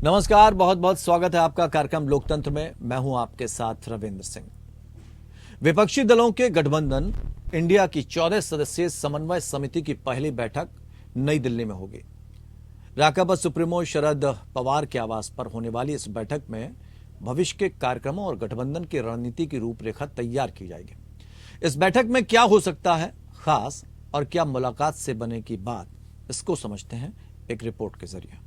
नमस्कार, बहुत बहुत स्वागत है आपका कार्यक्रम लोकतंत्र में। मैं हूं आपके साथ रविंद्र सिंह। विपक्षी दलों के गठबंधन इंडिया की 14 सदस्यीय समन्वय समिति की पहली बैठक नई दिल्ली में होगी। राकांपा सुप्रीमो शरद पवार के आवास पर होने वाली इस बैठक में भविष्य के कार्यक्रमों और गठबंधन की रणनीति की रूपरेखा तैयार की जाएगी। इस बैठक में क्या हो सकता है खास और क्या मुलाकात से बनेगी बात, इसको समझते हैं एक रिपोर्ट के जरिए।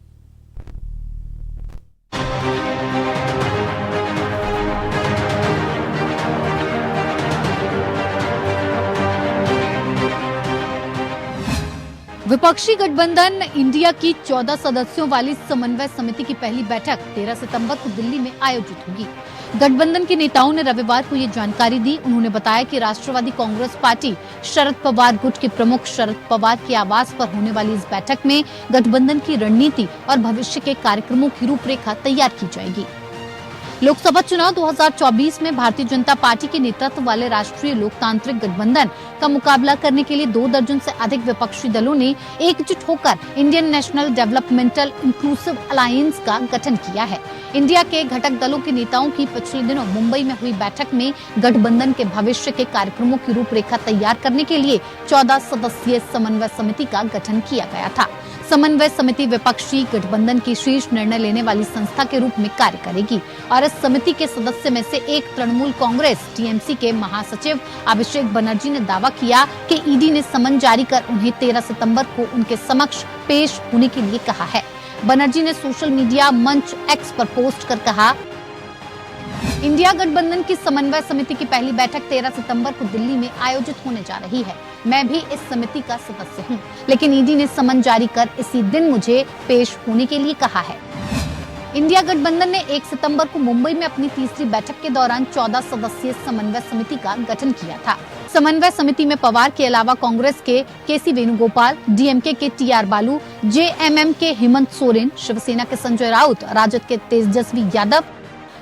विपक्षी गठबंधन इंडिया की 14 सदस्यों वाली समन्वय समिति की पहली बैठक 13 सितंबर को दिल्ली में आयोजित होगी। गठबंधन के नेताओं ने रविवार को ये जानकारी दी। उन्होंने बताया कि राष्ट्रवादी कांग्रेस पार्टी शरद पवार गुट के प्रमुख शरद पवार के आवास पर होने वाली इस बैठक में गठबंधन की रणनीति और भविष्य के कार्यक्रमों की रूपरेखा तैयार की जाएगी। लोकसभा चुनाव 2024 में भारतीय जनता पार्टी के नेतृत्व वाले राष्ट्रीय लोकतांत्रिक गठबंधन का मुकाबला करने के लिए 2 दर्जन से अधिक विपक्षी दलों ने एकजुट होकर Indian national developmental inclusive alliance का गठन किया है। इंडिया के घटक दलों के नेताओं की पिछले दिनों मुंबई में हुई बैठक में गठबंधन के भविष्य के कार्यक्रमों की रूपरेखा तैयार करने के लिए 14 सदस्यीय समन्वय समिति का गठन किया गया था। समन्वय समिति विपक्षी गठबंधन की शीर्ष निर्णय लेने वाली संस्था के रूप में कार्य करेगी और इस समिति के सदस्य में से एक तृणमूल कांग्रेस टीएमसी के महासचिव अभिषेक बनर्जी ने दावा किया कि ईडी ने समन जारी कर उन्हें 13 सितंबर को उनके समक्ष पेश होने के लिए कहा है। बनर्जी ने सोशल मीडिया मंच एक्स पर पोस्ट कर कहा, इंडिया गठबंधन की समन्वय समिति की पहली बैठक 13 सितंबर को दिल्ली में आयोजित होने जा रही है। मैं भी इस समिति का सदस्य हूं, लेकिन ईडी ने समन जारी कर इसी दिन मुझे पेश होने के लिए कहा है। इंडिया गठबंधन ने 1 सितंबर को मुंबई में अपनी तीसरी बैठक के दौरान 14 सदस्यीय समन्वय समिति का गठन किया था। समन्वय समिति में पवार के अलावा कांग्रेस के केसी वेणुगोपाल, डीएमके के टीआर बालू, जेएमएम के हेमंत सोरेन, शिवसेना के संजय राउत, राजद के तेजस्वी यादव,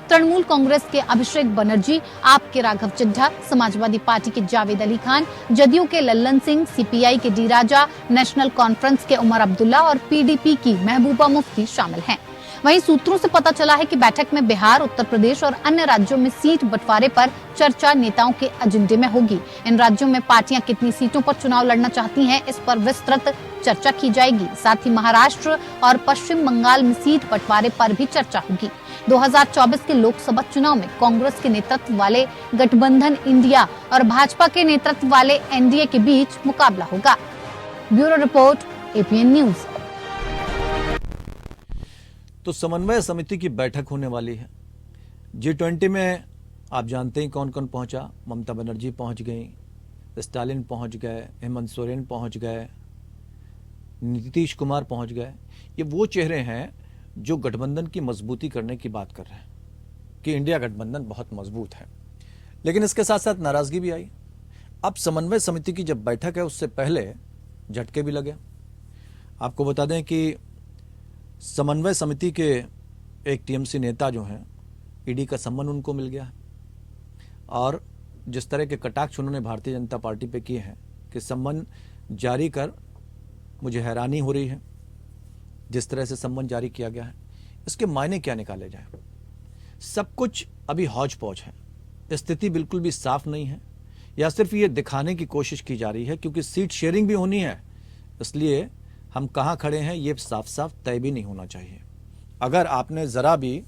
तृणमूल कांग्रेस के अभिषेक बनर्जी, आप के राघव चड्ढा, समाजवादी पार्टी के जावेद अली खान, जदयू के लल्लन सिंह, सीपीआई के डी राजा, नेशनल कॉन्फ्रेंस के उमर अब्दुल्ला और पीडीपी की महबूबा मुफ्ती शामिल हैं। वहीं सूत्रों से पता चला है कि बैठक में बिहार, उत्तर प्रदेश और अन्य राज्यों में सीट बंटवारे पर चर्चा नेताओं के एजेंडे में होगी। इन राज्यों में पार्टियां कितनी सीटों पर चुनाव लड़ना चाहती हैं, इस पर विस्तृत चर्चा की जाएगी। साथ ही महाराष्ट्र और पश्चिम बंगाल में सीट बंटवारे पर भी चर्चा होगी। 2024 के लोकसभा चुनाव में कांग्रेस के नेतृत्व वाले गठबंधन इंडिया और भाजपा के नेतृत्व वाले एनडीए के बीच मुकाबला होगा। Bureau report, APN news. तो समन्वय समिति की बैठक होने वाली है। G20 में आप जानते हैं कौन कौन पहुंचा। ममता बनर्जी पहुंच गई, स्टालिन पहुंच गए, हेमंत सोरेन पहुंच गए, नीतीश कुमार पहुंच गए। ये वो चेहरे हैं जो गठबंधन की मजबूती करने की बात कर रहे हैं कि इंडिया गठबंधन बहुत मजबूत है। लेकिन इसके साथ साथ नाराजगी भी आई। अब समन्वय समिति की जब बैठक है उससे पहले झटके भी लगे। आपको बता दें कि समन्वय समिति के एक टीएमसी नेता जो हैं, ईडी का सम्मन उनको मिल गया है और जिस तरह के कटाक्ष उन्होंने भारतीय जनता पार्टी पे किए हैं कि सम्मन जारी कर मुझे हैरानी हो रही है जिस तरह से सम्मन जारी किया गया है। इसके मायने क्या निकाले जाए? सब कुछ अभी हौज पौज है, स्थिति बिल्कुल भी साफ नहीं है, या सिर्फ ये दिखाने की कोशिश की जा रही है क्योंकि सीट शेयरिंग भी होनी है, इसलिए हम कहां खड़े हैं ये साफ साफ तय भी नहीं होना चाहिए। अगर आपने जरा भी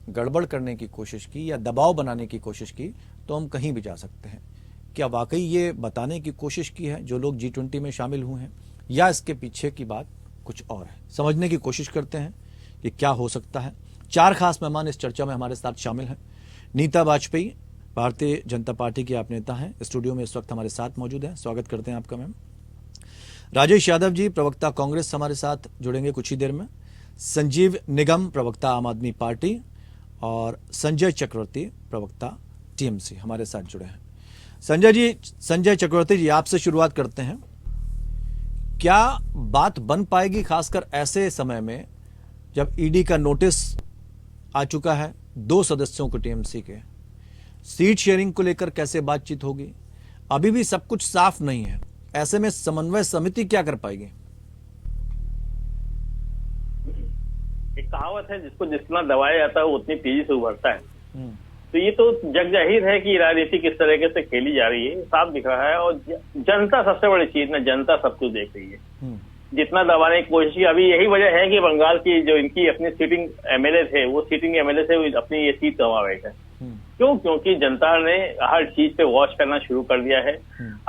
गड़बड़ करने की कोशिश की या दबाव बनाने की कोशिश की तो हम कहीं भी जा सकते हैं। क्या वाकई ये बताने की कोशिश की है जो लोग G20 में शामिल हुए हैं, या इसके पीछे की बात कुछ और है? समझने की कोशिश करते हैं कि क्या हो सकता है। 4 खास मेहमान इस चर्चा में हमारे साथ शामिल हैं। नीता वाजपेयी, भारतीय जनता पार्टी की आप नेता हैं, स्टूडियो में इस वक्त हमारे साथ मौजूद हैं। स्वागत करते हैं आपका मैम। राजेश यादव जी, प्रवक्ता कांग्रेस, हमारे साथ जुड़ेंगे कुछ ही देर में। संजीव निगम, प्रवक्ता आम आदमी पार्टी, और संजय चक्रवर्ती, प्रवक्ता टीएमसी, हमारे साथ जुड़े हैं। संजय चक्रवर्ती जी, आपसे शुरुआत करते हैं। क्या बात बन पाएगी खासकर ऐसे समय में जब ईडी का नोटिस आ चुका है 2 सदस्यों को टीएमसी के? सीट शेयरिंग को लेकर कैसे बातचीत होगी? अभी भी सब कुछ साफ नहीं है। ऐसे में समन्वय समिति क्या कर पाएगी? एक कहावत कहावत है, जिसको जितना दबाया जाता है वो उतनी तेजी से उभरता है। हम्म, तो ये तो जग जाहिर है कि राजनीति किस तरीके से खेली जा रही है, साफ दिख रहा है। और जनता सबसे बड़ी चीज ना, जनता सब कुछ देख रही है। हम्म, जितना दबाने की कोशिश की, अभी यही वजह है कि बंगाल की जो इनकी अपनी सीटिंग एमएलए थे, वो सीटिंग एमएलए से अपनी ये सीट गंवा बैठे। हम्म, क्यों? क्योंकि जनता ने हर चीज पे वॉच करना शुरू कर दिया है।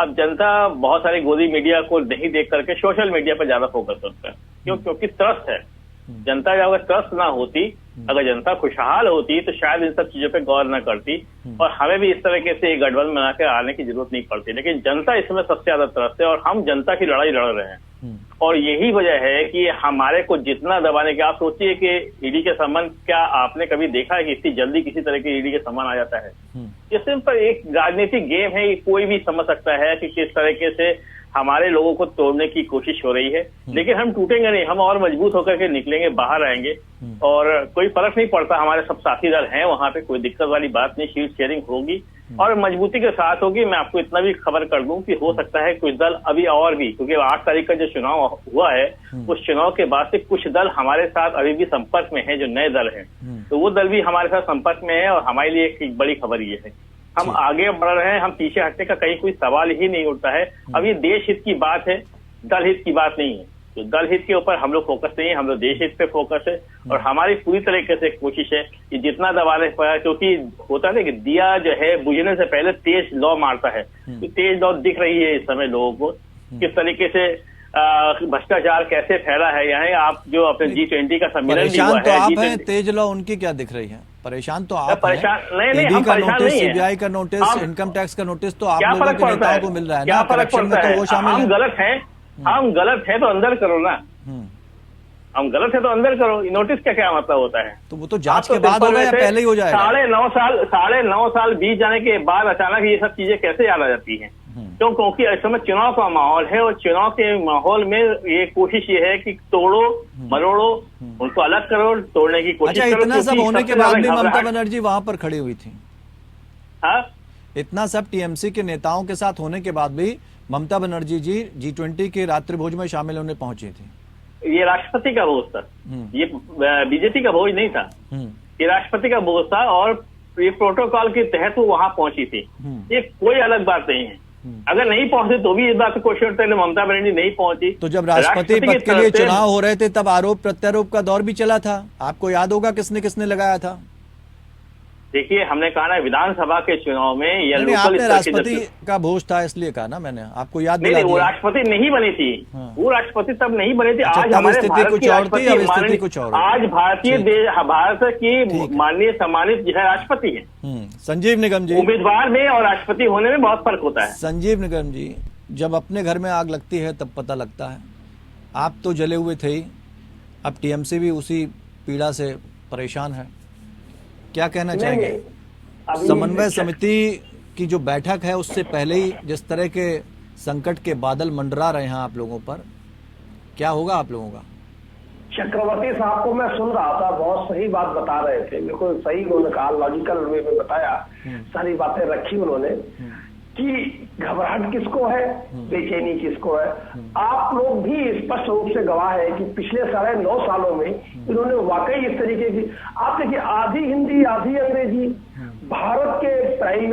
अब जनता बहुत सारी गोदी मीडिया को नहीं देख करके सोशल मीडिया पर ज्यादा फोकस करता है। क्यों? क्योंकि त्रस्त है जनता। अगर त्रस्त ना होती, अगर जनता खुशहाल होती, तो शायद इन सब चीजों पे गौर न करती और हमें भी इस तरीके से गठबंधन बनाकर आने की जरूरत नहीं पड़ती। लेकिन जनता इसमें सबसे ज्यादा त्रस्त है और हम जनता की लड़ाई लड़ रहे हैं। और यही वजह है कि हमारे को जितना दबाने के, आप सोचिए कि ईडी के संबंध, क्या आपने कभी देखा है कि इतनी जल्दी किसी तरह के ईडी के संबंध आ जाता है? ये सिर्फ एक राजनीतिक गेम है। कोई भी समझ सकता है कि किस तरीके से हमारे लोगों को तोड़ने की कोशिश हो रही है, लेकिन हम टूटेंगे नहीं, हम और मजबूत होकर के निकलेंगे, बाहर आएंगे और कोई फर्क नहीं पड़ता। हमारे सब साथी दल हैं वहां पे, कोई दिक्कत वाली बात नहीं। सीट शेयरिंग होगी और मजबूती के साथ होगी। मैं आपको इतना भी खबर कर दूं कि हो सकता है कुछ दल अभी और भी, क्योंकि 8 तारीख का जो चुनाव हुआ है, उस चुनाव के बाद से कुछ दल हमारे साथ अभी भी संपर्क में है, जो नए दल हैं, तो वो दल भी हमारे साथ संपर्क में है। और हमारे लिए एक बड़ी खबर ये है, हम आगे बढ़ रहे हैं, हम पीछे हटने का कहीं कोई सवाल ही नहीं उठता है। अब ये देश हित की बात है, दल हित की बात नहीं है। तो दल हित के ऊपर हम लोग फोकस नहीं है, हम लोग देश हित पे फोकस है। और हमारी पूरी तरीके से कोशिश है कि जितना दबाने पर, क्योंकि होता है ना कि दिया जो है बुझने से पहले तेज लौ मारता है। तो तेज लौ दिख रही है इस समय लोगों को, किस तरीके से भ्रष्टाचार कैसे फैला है। यहाँ आप जो अपने G20 का सम्मेलन भी हुआ परेशान तो है, आप हैं, तेज लॉ उनकी क्या दिख रही है? परेशान तो आप परेशान नहीं, ईडी हम का परेशान नोटिस, नहीं है। सीबीआई का नोटिस, इनकम टैक्स का नोटिस तो आप क्या लोगों फर्क के पड़ता नेताओं है? को मिल रहा है क्या ना? फर्क करप्शन में पड़ता तो है? वो शामिल हम है। गलत हैं, हम गलत है तो अंदर करो ना। हम गलत है तो अंदर करो। नोटिस का क्या मतलब होता है? तो वो तो जांच के बाद होगा या पहले ही हो जाएगा? 9.5 साल बीत जाने के बाद अचानक ये सब चीजें कैसे याद आ जाती हैं? क्यों? क्योंकि इस समय चुनाव का माहौल है और चुनाव के माहौल में ये कोशिश ये है कि तोड़ो मरोड़ो, उनको अलग करो, तोड़ने की कोशिश अच्छा, करो। इतना सब क्योंकि होने के सबसे बाद भी ज्यादा ममता घबराहट- बनर्जी वहां पर खड़ी हुई थी। हाँ? इतना सब टीएमसी के नेताओं के साथ होने के बाद भी ममता बनर्जी जी G20 के रात्रि भोज में शामिल होने पहुंची थी। ये राष्ट्रपति का भोज था, ये बीजेपी का भोज नहीं था। ये राष्ट्रपति का भोज था और ये प्रोटोकॉल के तहत वो वहां पहुंची थी। ये कोई अलग बात नहीं है। अगर नहीं पहुंचे तो भी इस बात से क्वेश्चन उठता है, ममता बनर्जी नहीं पहुंची। तो जब राष्ट्रपति पद के लिए चुनाव हो रहे थे तब आरोप प्रत्यारोप का दौर भी चला था, आपको याद होगा किसने किसने लगाया था? देखिए, हमने कहा ना विधानसभा के चुनाव में या नहीं, लोकल आपने राष्ट्रपति का भोज था इसलिए कहा ना मैंने, आपको याद नहीं, दिला वो दिया। राष्ट्रपति नहीं बनी थी। वो राष्ट्रपति तब नहीं बनी थी। अच्छा, आज तब हमारे स्थिति भारत कुछ की और थी, अब स्थिति राष्ट्रपति कुछ और है। आज भारत की माननीय सम्मानित जो है राष्ट्रपति है, संजीव निगम जी। उम्मीदवार में और राष्ट्रपति होने में बहुत फर्क होता है। संजीव निगम जी, जब अपने घर में आग लगती है तब पता लगता है। आप तो जले हुए थे ही, अब टीएमसी भी उसी पीड़ा से परेशान है। क्या कहना चाहेंगे? समन्वय समिति की जो बैठक है उससे पहले ही जिस तरह के संकट के बादल मंडरा रहे हैं आप लोगों पर, क्या होगा आप लोगों का? चक्रवर्ती साहब को मैं सुन रहा था, बहुत सही बात बता रहे थे, बिल्कुल सही उन्होंने कहा, लॉजिकल वे में बताया, सारी बातें रखी उन्होंने कि घबराहट किसको है, बेचैनी किसको है। आप लोग भी स्पष्ट रूप से गवाह है कि पिछले 9.5 सालों में इन्होंने वाकई इस तरीके की, आप देखिए, आधी हिंदी आधी अंग्रेजी, भारत के प्राइम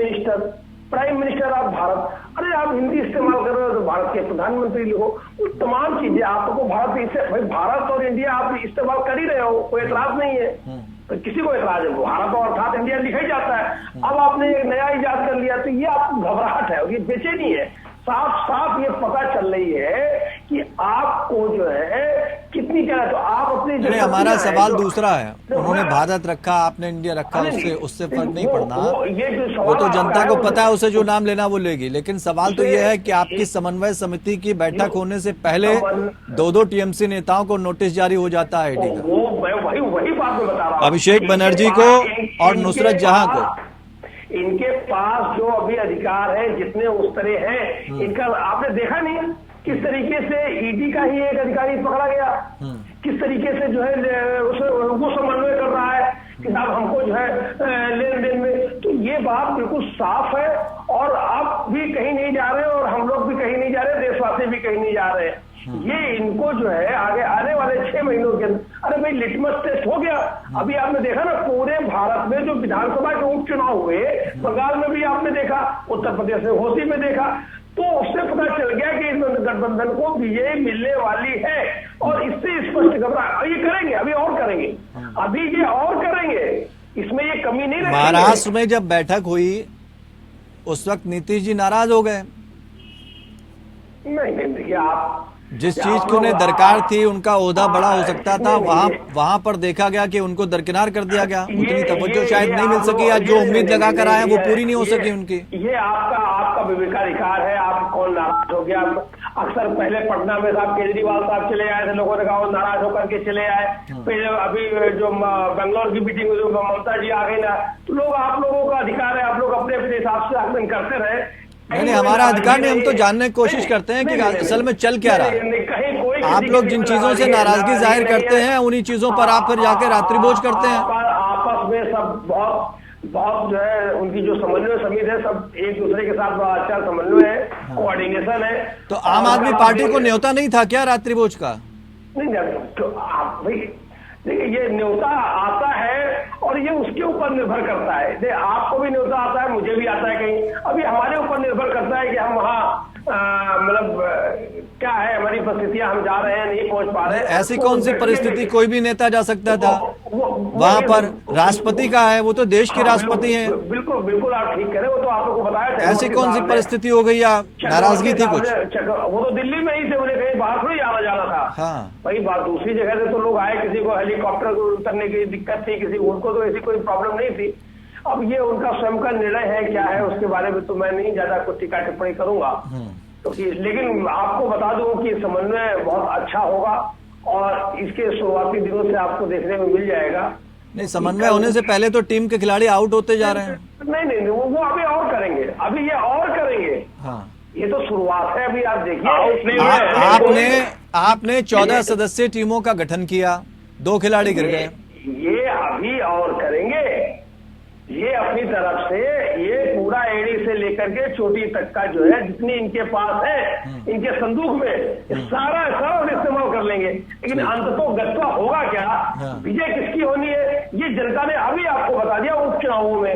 मिनिस्टर आप भारत, अरे आप हिंदी इस्तेमाल कर रहे हो तो भारत के प्रधानमंत्री हो, वो तमाम चीजें आपको भारत इससे, भारत और इंडिया आप इस्तेमाल कर ही रहे हो, कोई एतराज नहीं है। तो किसी को एतराज है? भारत और अर्थात इंडिया लिखा ही जाता है। अब आपने एक नया इजाद कर लिया, तो ये आपको घबराहट है और ये बेचैनी है। साफ साफ ये पता चल रही है कि आपको जो है कितनी क्या, तो आप अपनी नहीं, हमारा सवाल दूसरा है। उन्होंने भारत रखा, आपने इंडिया रखा, उससे फर्क नहीं पड़ना। वो तो जनता को पता है, उसे जो नाम लेना वो लेगी। लेकिन सवाल तो ये है कि आपकी समन्वय समिति की बैठक होने से पहले 2 टीएमसी नेताओं को नोटिस जारी हो जाता है ईडी का, वही बात मैं बता रहा हूँ, अभिषेक बनर्जी को और नुसरत जहां को। इनके पास जो अभी अधिकार है, जितने उस तरह हैं, इनका आपने देखा नहीं किस तरीके से ईडी का ही एक अधिकारी पकड़ा गया, किस तरीके से जो है वो समन्वय कर रहा है कि साहब हमको जो है लेन देन में। तो ये बात बिल्कुल साफ है और आप भी कहीं नहीं जा रहे और हम लोग भी कहीं नहीं जा रहे, देशवासी भी कहीं नहीं जा रहे। ये इनको जो है आगे आने वाले 6 महीनों के अंदर, अरे भाई लिटमस टेस्ट हो गया। अभी आपने देखा ना पूरे भारत में जो विधानसभा के उपचुनाव हुए, बंगाल में भी आपने देखा, उत्तर प्रदेश में घोसी में देखा, तो उससे पता चल गया कि इस गठबंधन को विजय मिलने वाली है। और इससे स्पष्ट घबरा ये करेंगे, अभी और करेंगे, अभी ये और करेंगे, इसमें ये कमी नहीं रखेंगे। महाराष्ट्र में जब बैठक हुई उस वक्त नीतीश जी नाराज हो गए। नहीं देखिए, आप जिस चीज की उन्हें दरकार थी, उनका ओहदा बड़ा हो सकता था, वहां पर देखा गया कि उनको दरकिनार कर दिया गया। उतनी तवज्जो शायद नहीं मिल सकी, या जो उम्मीद लगा कर आए वो पूरी नहीं हो सकी उनकी। ये आपका विवेकाधिकार है, आप कौन नाराज हो गया। अक्सर पहले पटना में साहब केजरीवाल साहब चले आए थे, लोगों ने कहा वो नाराज होकर के चले आए। फिर अभी जो बेंगलोर की मीटिंग में जो ममता जी आ गई ना, तो लोग, आप लोगों का अधिकार है, आप लोग अपने अपने हिसाब से आकलन करते रहे। नहीं, हमारा अधिकार नहीं, हम तो जानने की कोशिश करते हैं कि असल में चल क्या रहा है। आप लोग जिन चीजों से नाराजगी जाहिर करते हैं, उन्हीं चीजों पर आप फिर जाकर रात्रि भोज करते हैं। आपस में सब बहुत जो है, उनकी जो समन्वय समिति है, सब एक दूसरे के साथ बड़ा अच्छा समन्वय है, कोऑर्डिनेशन है। तो आम आदमी पार्टी को न्योता नहीं था क्या रात्रि भोज का? नहीं, तो आप भाई देखिए, ये न्योता आता है और ये उसके ऊपर निर्भर करता है। आपको भी न्योता आता है, मुझे भी आता है कहीं, अभी हमारे ऊपर निर्भर करता है कि हम वहाँ मतलब क्या है हमारी परिस्थितियां, हम जा रहे हैं, नहीं पहुंच पा रहे हैं। ऐसी कौन सी परिस्थिति? कोई भी नेता जा सकता था वहां पर। राष्ट्रपति का है, वो तो देश के राष्ट्रपति हैं। बिल्कुल बिल्कुल, आप ठीक कह रहे हो, तो आप लोगों को बताया। ऐसी कौन सी परिस्थिति हो गई या नाराजगी थी कुछ? वो तो दिल्ली में ही थे, उन्हें कहीं बाहर थोड़ी आना जाना था। हाँ, वही बात, दूसरी जगह से तो लोग आए, किसी को हेलीकॉप्टर उतरने की दिक्कत थी, किसी उनको तो ऐसी कोई प्रॉब्लम नहीं थी। अब ये उनका स्वयं का निर्णय है, क्या है उसके बारे में तो मैं नहीं ज्यादा कुछ टीका टिप्पणी करूंगा। तो लेकिन आपको बता दूं कि समन्वय बहुत अच्छा होगा और इसके शुरुआती दिनों से आपको देखने में मिल जाएगा। नहीं, समन्वय होने से पहले तो टीम के खिलाड़ी आउट होते जा रहे हैं। नहीं, वो अभी और करेंगे, अभी ये और करेंगे। हाँ, ये तो शुरुआत है, अभी आप देखिए। आपने 14 सदस्यीय टीमों का गठन किया, 2 खिलाड़ी गिर गए। ये अभी और करेंगे, ये अपनी तरफ से ये पूरा एड़ी से लेकर के चोटी तक का जो है, जितनी इनके पास है, इनके संदूक में सारा इस्तेमाल कर लेंगे। लेकिन अंततः गत्वा होगा क्या, विजय किसकी होनी है, ये जनता ने अभी आपको बता दिया उपचुनावों में।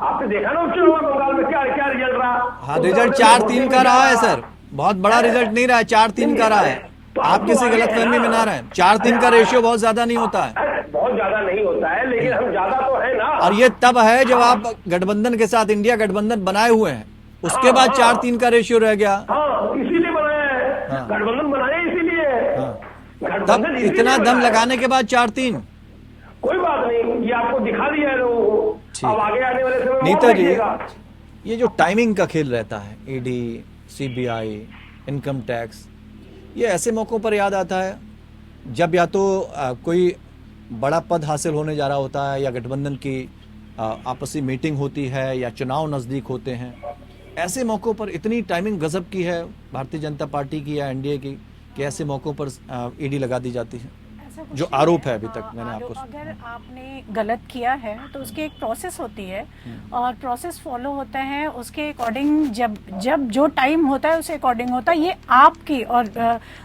आपने देखा ना उपचुनाव में बंगाल में क्या क्या रिजल्ट रहा। हाँ, रिजल्ट 4-3 का रहा है सर, बहुत बड़ा रिजल्ट नहीं रहा है, 4-3 का रहा है। आप किसी गलतफहमी में ना रहे, 4-3 का रेशियो बहुत ज्यादा नहीं होता है। बहुत ज्यादा नहीं होता है, लेकिन हम ज्यादा तो है ना। और ये तब है जब आप गठबंधन के साथ इंडिया गठबंधन बनाए हुए हैं, उसके बाद 4-3 का रेशियो रह गया। हाँ, इसीलिए बनाया है, गठबंधन बनाया इसीलिए। तब इतना दम लगाने के बाद 4-3 कोई बात नहीं, ये आपको दिखा दिया है लोगों को। अब आगे आने वाले समय नीता जी, ये जो टाइमिंग का खेल रहता है, ईडी, सीबीआई, इनकम टैक्स, ये ऐसे मौकों पर याद आता है जब या तो कोई बड़ा पद हासिल होने जा रहा होता है, या गठबंधन की आपसी मीटिंग होती है, या चुनाव नज़दीक होते हैं। ऐसे मौक़ों पर इतनी टाइमिंग गजब की है भारतीय जनता पार्टी की या एनडीए की कि ऐसे मौक़ों पर ईडी लगा दी जाती है, जो आरोप है अभी तक मैंने आपको। अगर आपने गलत किया है तो उसकी एक प्रोसेस होती है और प्रोसेस फॉलो होता है, उसके अकॉर्डिंग जब जो टाइम होता है उसे अकॉर्डिंग होता है। ये आपकी और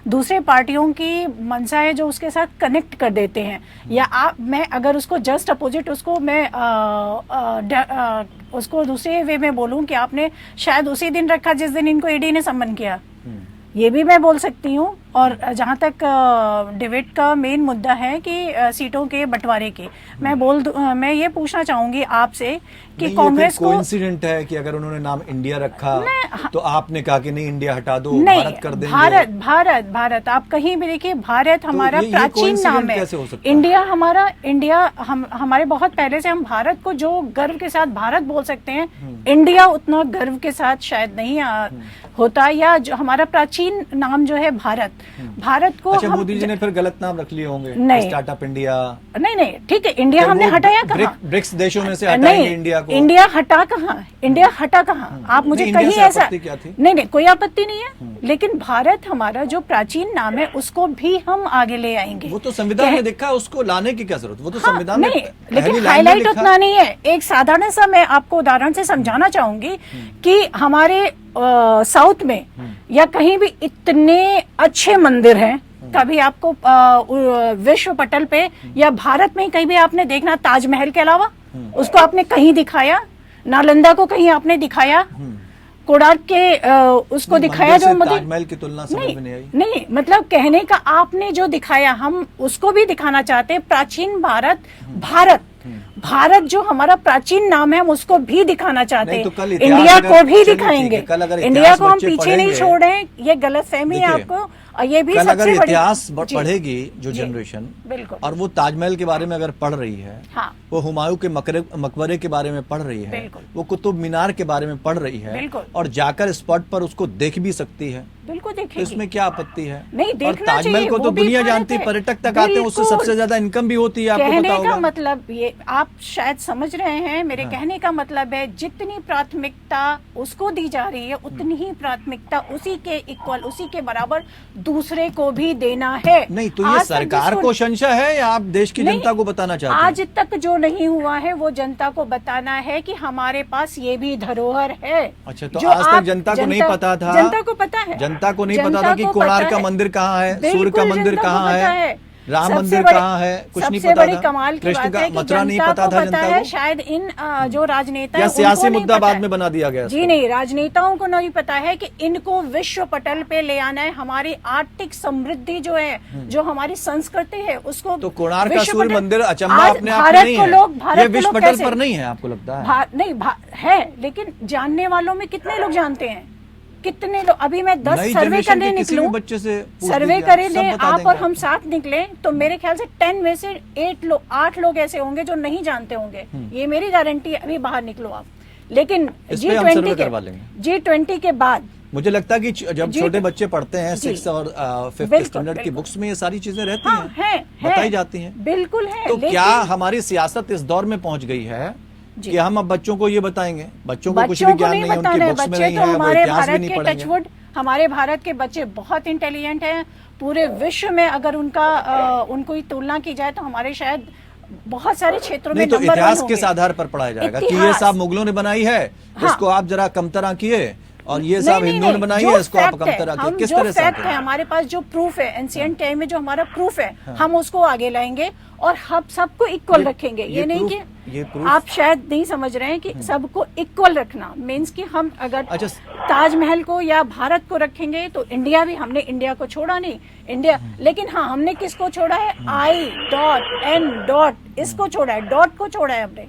दूसरे पार्टियों की मंशा है जो उसके साथ कनेक्ट कर देते हैं, या मैं अगर उसको जस्ट अपोजिट उसको मैं उसको दूसरे वे में बोलूं कि आपने शायद उसी दिन रखा जिस दिन इनको ईडी ने सम्मन किया, ये भी मैं बोल सकती हूँ। और जहाँ तक डिबेट का मेन मुद्दा है कि सीटों के बंटवारे के, मैं ये पूछना चाहूंगी आपसे कि कांग्रेस को कोइंसिडेंट है कि अगर उन्होंने नाम इंडिया रखा तो आपने कहा कि नहीं इंडिया हटा दो, नहीं, भारत कर देंगे। भारत आप कहीं भी देखिए, भारत हमारा तो प्राचीन नाम है। इंडिया हमारे बहुत पहले से, हम भारत को जो गर्व के साथ भारत बोल सकते हैं, इंडिया उतना गर्व के साथ शायद नहीं होता, या जो हमारा प्राचीन नाम जो है भारत को। अच्छा, मोदी जी ने फिर गलत नाम रख लिए होंगे, स्टार्टअप इंडिया। नहीं, ठीक है, इंडिया हमने हटाया कहाँ? ब्रिक्स देशों में से हटाएंगे इंडिया को। इंडिया हटा कहाँ? आप मुझे कहीं ऐसा नहीं, कोई आपत्ति नहीं है, लेकिन भारत हमारा जो प्राचीन नाम है उसको भी हम आगे ले आएंगे। वो तो संविधान में देखा, उसको लाने की क्या जरूरत, वो तो संविधान में नहीं, लेकिन हाईलाइट उतना नहीं है। एक साधारण सा मैं आपको उदाहरण से समझाना चाहूंगी कि हमारे साउथ में या कहीं भी इतने अच्छे मंदिर हैं, कभी आपको विश्व पटल पे या भारत में कहीं भी आपने देखना ताजमहल के अलावा उसको आपने कहीं दिखाया? नालंदा को कहीं आपने दिखाया? कोणार्क के उसको दिखाया जो ताजमहल की तुलना समझ में नहीं आई। नहीं, मतलब कहने का आपने जो दिखाया हम उसको भी दिखाना चाहते हैं। प्राचीन भारत जो हमारा प्राचीन नाम है हम उसको भी दिखाना चाहते हैं। तो इंडिया को भी दिखाएंगे। इंडिया को हम पीछे नहीं छोड़ रहे हैं, ये गलत फहमी है आपको। और ये भी कल अगर सबसे इतिहास पढ़ेगी जो जनरेशन, बिल्कुल, और वो ताजमहल के बारे में अगर पढ़ रही है, हाँ, वो हुमायूं के मकबरे के बारे में पढ़ रही है, वो कुतुब मीनार के बारे में पढ़ रही है, और जाकर स्पॉट पर उसको देख भी सकती है, बिल्कुल देखेगी। तो इसमें क्या आपत्ति है? नहीं, देखना और ताजमहल को तो दुनिया जानती है, पर्यटक तक आते हैं, उससे सबसे ज्यादा इनकम भी होती है, आपको पता होगा। कहने का मतलब ये आप शायद समझ रहे हैं, मेरे कहने का मतलब है जितनी प्राथमिकता उसको दी जा रही है उतनी ही प्राथमिकता उसी के इक्वल, उसी के बराबर दूसरे को भी देना है। नहीं तो ये सरकार को संशय है या आप देश की जनता को बताना चाहते हैं? आज तक जो नहीं हुआ है वो जनता को बताना है कि हमारे पास ये भी धरोहर है। अच्छा, तो आज तक जनता को नहीं पता था? जनता को पता है, जनता को नहीं पता था कि कोणार्क का मंदिर कहाँ है, सूर्य का मंदिर कहाँ है, राम मंदिर कहाँ है, कुछ नहीं पता था। सबसे बड़ी कमाल की बात है कि जनता को पता है। शायद इन जो राजनेता या सियासी मुद्दा बाद में बना दिया गया? जी नहीं, राजनेताओं को नहीं पता है कि इनको विश्व पटल पे ले आना है। हमारी आर्थिक समृद्धि जो है, जो हमारी संस्कृति है, उसको तो कोणार्क का सूर्य मंदिर अचंभा अपने आप में नहीं है, ये विश्व पटल पर नहीं है, आपको लगता है? नहीं है, लेकिन जानने वालों में कितने लोग जानते हैं? कितने लोग? अभी मैं 10 सर्वे करने निकलूं, बच्चे से सर्वे करें आप और हम साथ निकले तो मेरे ख्याल से 10 में से 8 लोग ऐसे होंगे जो नहीं जानते होंगे। ये मेरी गारंटी है। अभी बाहर निकलो आप। लेकिन G20 के बाद मुझे लगता है कि जब छोटे बच्चे पढ़ते हैं 6th और 5th स्टैंडर्ड की बुक्स में ये सारी चीजें रहती हैं, बताई जाती हैं। बिल्कुल है। तो क्या हमारी सियासत इस दौर में पहुंच गई है कि हम अब बच्चों को ये बताएंगे? बच्चों को कुछ भी ज्ञान नहीं है, उनकी बुक्स में नहीं है, वो इतिहास भी नहीं पढ़ेंगे। हमारे भारत के बच्चे बहुत इंटेलिजेंट हैं। पूरे विश्व में अगर उनको तुलना की जाए तो हमारे शायद बहुत सारे क्षेत्रों में तो इतिहास किस आधार पर पढ़ाया जाएगा कि ये सब मुगलों ने बनाई है, इसको आप जरा कमतरा किए, और ये सब हिंदुओं ने बनाई है, इसको आप कमतरा किए? किस तरह से? फैक्ट है हमारे पास, जो प्रूफ है एंशिएंट टाइम में, जो हमारा प्रूफ है, हम उसको आगे लाएंगे और हम सबको इक्वल रखेंगे। ये नहीं कि आप शायद नहीं समझ रहे हैं कि सबको इक्वल रखना मीन्स कि हम अगर ताजमहल को या भारत को रखेंगे तो इंडिया भी, हमने इंडिया को छोड़ा नहीं, इंडिया, लेकिन हाँ हमने किसको छोड़ा है? I.N. इसको छोड़ा है, डॉट को छोड़ा है हमने,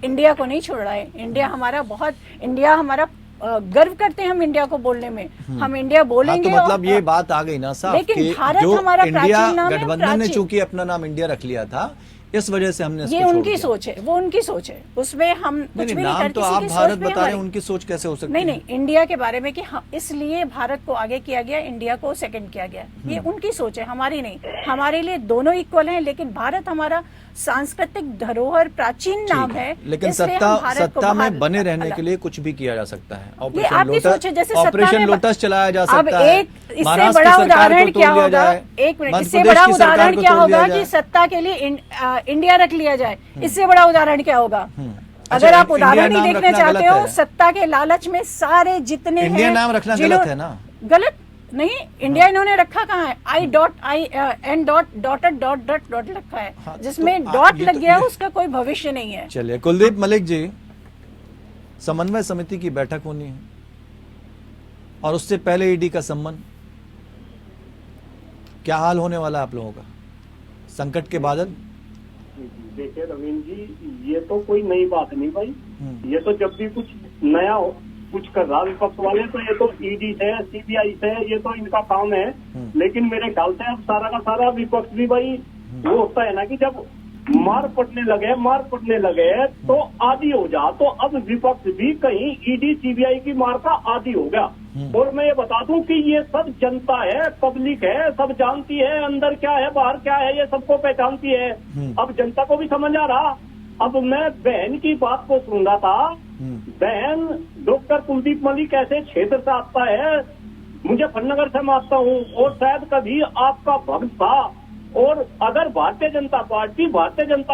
इंडिया को नहीं छोड़ा है। इंडिया हमारा गर्व करते हैं हम इंडिया को बोलने में, हम इंडिया बोलेंगे। तो मतलब ये बात आ गई ना साहब, लेकिन भारत हमारा प्राचीन नाम है। गठबंधन ने चूंकि अपना नाम इंडिया रख लिया था, इस वजह से हमने ये उनकी सोच है, वो उनकी सोच है, उसमें हम कुछ भी नहीं करते। तो आप भारत बता रहे हैं, उनकी सोच कैसे हो सकती है? नहीं, इंडिया के बारे में कि इसलिए भारत को आगे किया गया, इंडिया को सेकंड किया गया, ये उनकी सोच है, हमारी नहीं। हमारे लिए दोनों इक्वल हैं, लेकिन भारत हमारा सांस्कृतिक धरोहर प्राचीन नाम है। लेकिन सत्ता में बने रहने के लिए कुछ भी किया जा सकता है। ऑपरेशन लोटस चलाया जा सकता है। इससे बड़ा उदाहरण क्या होगा? एक मिनट, इससे बड़ा उदाहरण क्या होगा कि सत्ता के लिए इंडिया रख लिया जाए? इससे बड़ा उदाहरण क्या होगा? अगर आप उदाहरण ही देखना चाहते हो, सत्ता के लालच में सारे जितने इंडिया नाम रखना गलत है ना? गलत नहीं, इंडिया इन्होंने रखा कहाँ है? I.N. डॉट रखा है, जिसमें डॉट लग गया, उसका कोई भविष्य नहीं है। चलिए, कुलदीप मलिक जी, समन्वय समिति की बैठक होनी है और उससे पहले ईडी का सम्मन, क्या हाल होने वाला है आप लोगों का? संकट के बादल? देखिए नवीन जी, ये तो कोई नई बात नहीं भाई। ये तो जब भी कुछ नया कुछ कर रहा विपक्ष वाले, तो ये तो ईडी से, सीबीआई से, ये तो इनका काम है। लेकिन मेरे ख्याल से अब सारा का सारा विपक्ष भी भाई, वो होता है ना कि जब मार पड़ने लगे तो आदी हो जा, तो अब विपक्ष भी कहीं ईडी सीबीआई की मार का आदी हो गया। और मैं ये बता दूं कि ये सब जनता है, पब्लिक है, सब जानती है अंदर क्या है बाहर क्या है, ये सबको पहचानती है। अब जनता को भी समझ आ रहा। अब मैं बहन की बात को सुन रहा था, बहन डॉक्टर कुलदीप मलिक ऐसे क्षेत्र से आता है, मुजफ्फरनगर से मैं आता हूँ, और शायद कभी आपका भक्त था, और अगर भारतीय जनता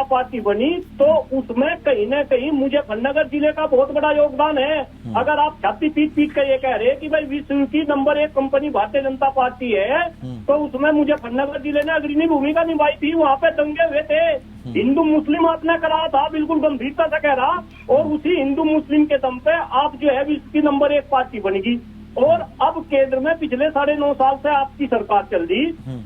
पार्टी बनी तो उसमें कहीं न कहीं मुजफ्फरनगर जिले का बहुत बड़ा योगदान है। अगर आप छाती पीट कर ये कह रहे हैं कि भाई विश्व की number 1 company Bharatiya Janata party है, तो उसमें मुजफ्फरनगर जिले ने अग्रणी भूमिका निभाई थी। वहाँ पे दंगे हुए थे, हिंदू मुस्लिम आपने करा था, बिल्कुल गंभीरता से कह रहा, और उसी हिंदू मुस्लिम के दम पे आप जो है विश्व की नंबर 1 पार्टी बनेगी। और अब केंद्र में पिछले 9.5 साल से आपकी सरकार चल रही,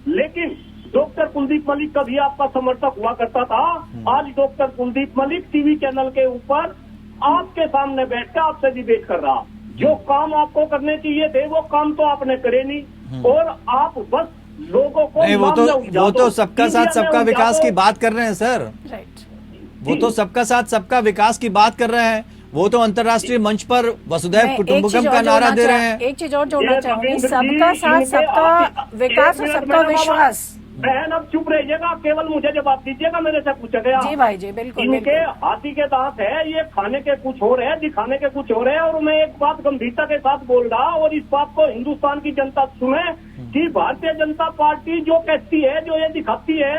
लेकिन डॉक्टर कुलदीप मलिक का भी आपका समर्थक हुआ करता था। आज doctor Kuldeep Malik TV channel के ऊपर आपके सामने बैठ कर आपसे डिबेट कर रहा। जो काम आपको करने चाहिए थे वो काम तो आपने करे नहीं, और आप बस लोगों को नहीं, वो तो सबका साथ सबका विकास की बात कर रहे हैं सर। राइट, वो तो सबका साथ सबका विकास की बात कर रहे हैं। वो तो अंतर्राष्ट्रीय मंच पर वसुधैव कुटुंबकम का नारा दे रहे हैं। एक चीज और जोड़ना चाहूंगी, सबका साथ सबका विकास और सबका विश्वास। बहन अब चुप रहिएगा, केवल मुझे जवाब दीजिएगा, मेरे से पूछा गया। जी भाई जी, बिल्कुल। इनके हाथी के दांत है, ये खाने के कुछ हो रहे हैं, दिखाने के कुछ हो रहे हैं। और मैं एक बात गंभीरता के साथ बोल रहा, और इस बात को हिंदुस्तान की जनता सुने कि भारतीय जनता पार्टी जो कहती है, जो ये दिखाती है,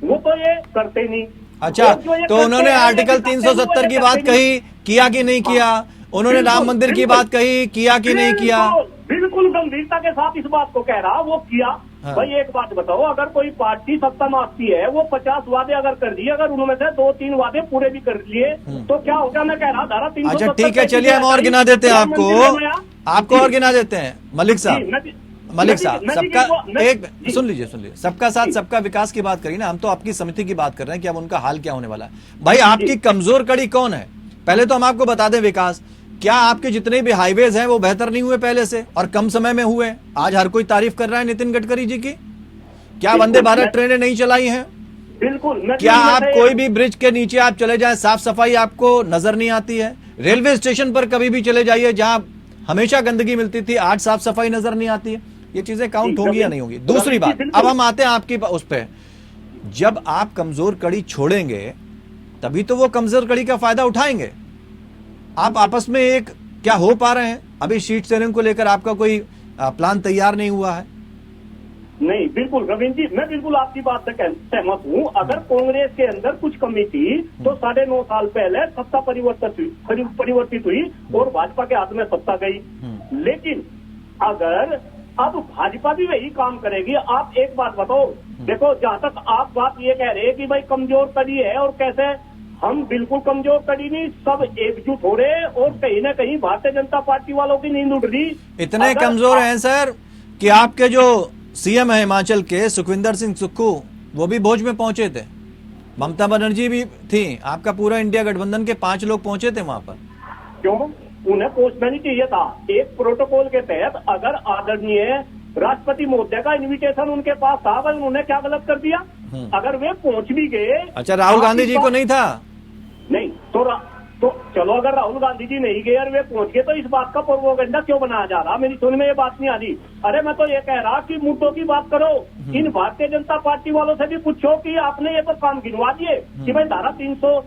वो तो ये करते नहीं। अच्छा, तो उन्होंने आर्टिकल 370 की बात कही, किया कि नहीं किया? उन्होंने राम मंदिर की बात कही, किया कि नहीं किया? बिल्कुल गंभीरता के साथ इस बात को कह रहा, वो किया। हाँ। भाई एक बात बताओ, अगर कोई पार्टी सत्ता में आती है, वो 50 वादे अगर कर दिए, अगर उनमें से 2-3 वादे पूरे भी कर लिए, तो क्या होगा? मैं कह रहा धारा 370। अच्छा ठीक है, चलिए हम और गिना देते हैं आपको और गिना देते हैं। मलिक साहब सबका एक सुन लीजिए सबका साथ सबका विकास की बात करी ना, हम तो आपकी समिति की बात कर रहे हैं कि अब उनका हाल क्या होने वाला है। भाई आपकी कमजोर कड़ी कौन है? पहले तो हम आपको बता दें, विकास क्या आपके जितने भी हाईवेज हैं वो बेहतर नहीं हुए पहले से, और कम समय में हुए? आज हर कोई तारीफ कर रहा है नितिन गडकरी जी की। क्या वंदे भारत ट्रेनें नहीं चलाई हैं? बिल्कुल। क्या आप कोई भी ब्रिज के नीचे आप चले जाएं, साफ सफाई आपको नजर नहीं आती है? रेलवे स्टेशन पर कभी भी चले जाइए, जहां हमेशा गंदगी मिलती थी, आज साफ सफाई नजर नहीं आती है। ये चीजें काउंट होंगी या नहीं होंगी? दूसरी बात, अब हम आते हैं आपकी उस पे, जब आप कमजोर कड़ी छोड़ेंगे तभी तो वो कमजोर कड़ी का फायदा उठाएंगे। आप आपस में एक क्या हो पा रहे हैं? अभी सीट शेयरिंग को लेकर आपका कोई प्लान तैयार नहीं हुआ है? नहीं, बिल्कुल रविंद्र जी, मैं बिल्कुल आपकी बात से सहमत हूँ। अगर कांग्रेस के अंदर कुछ कमी थी तो 9.5 साल पहले सत्ता परिवर्तित हुई और भाजपा के हाथ में सत्ता गई। लेकिन अगर अब भाजपा भी वही काम करेगी, आप एक बात बताओ, देखो जहाँ तक आप बात ये कह रहे हैं कि भाई कमजोर कड़ी है, और कैसे, हम बिल्कुल कमजोर कड़ी नहीं, सब एकजुट हो रहे, और कहीं ना कहीं भारतीय जनता पार्टी वालों की नींद उड़ रही। इतने कमजोर हैं सर कि आपके जो सीएम है हिमाचल के सुखविंदर सिंह सुक्खू, वो भी भोज में पहुंचे थे, ममता बनर्जी भी थी, आपका पूरा इंडिया गठबंधन के 5 लोग पहुंचे थे वहां पर। क्यों? उन्हें पोस्टमैन ही चाहिए था। एक प्रोटोकॉल के तहत अगर आदरणीय राष्ट्रपति महोदय का इनविटेशन उनके पास था, वह उन्होंने क्या गलत कर दिया? अगर वे पहुंच भी गए। अच्छा, राहुल गांधी जी को नहीं था? नहीं तो चलो, अगर राहुल गांधी जी नहीं गए और वे पहुंच गए, तो इस बात का प्रोपेगेंडा क्यों बनाया जा रहा? मेरी सुन में ये बात नहीं आ रही। अरे मैं तो ये कह रहा कि मुद्दों की बात करो। इन भारतीय जनता पार्टी वालों से भी पूछो कि आपने ये तो काम गिनवा दिए कि भाई धारा 300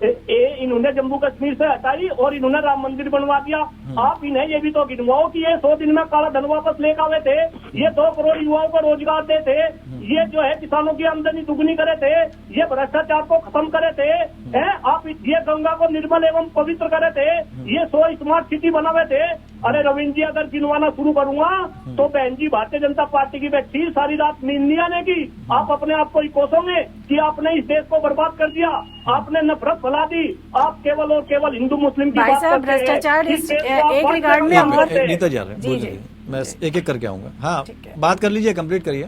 इन्होंने जम्मू कश्मीर से हटाई और इन्होंने राम मंदिर बनवा दिया। आप इन्हें ये भी तो गिनवाओ कि ये 100 दिन में काला धन वापस लेकर आए थे, ये 2 करोड़ युवाओं को रोजगार देते, ये जो है किसानों की आमदनी दुगनी करे थे, ये भ्रष्टाचार को खत्म करे थे, आप ये गंगा को निर्मल एवं पवित्र करे थे, ये 100 स्मार्ट सिटी बनावे थे। अरे रविंद्र जी, अगर गिनवाना शुरू करूंगा तो बहन जी भारतीय जनता पार्टी की व्यक्ति सारी रात नींद नहीं आने की। आप अपने आप को ही कोसोगे कि आपने इस देश को बर्बाद कर दिया, आपने नफरत फैला दी, आप केवल और केवल हिंदू मुस्लिम की बात करते हैं। भ्रष्टाचार एक रिगार्ड में नीता जा रहे हैं, मैं एक करके आऊंगा। हाँ, बात कर लीजिए, कंप्लीट करिए।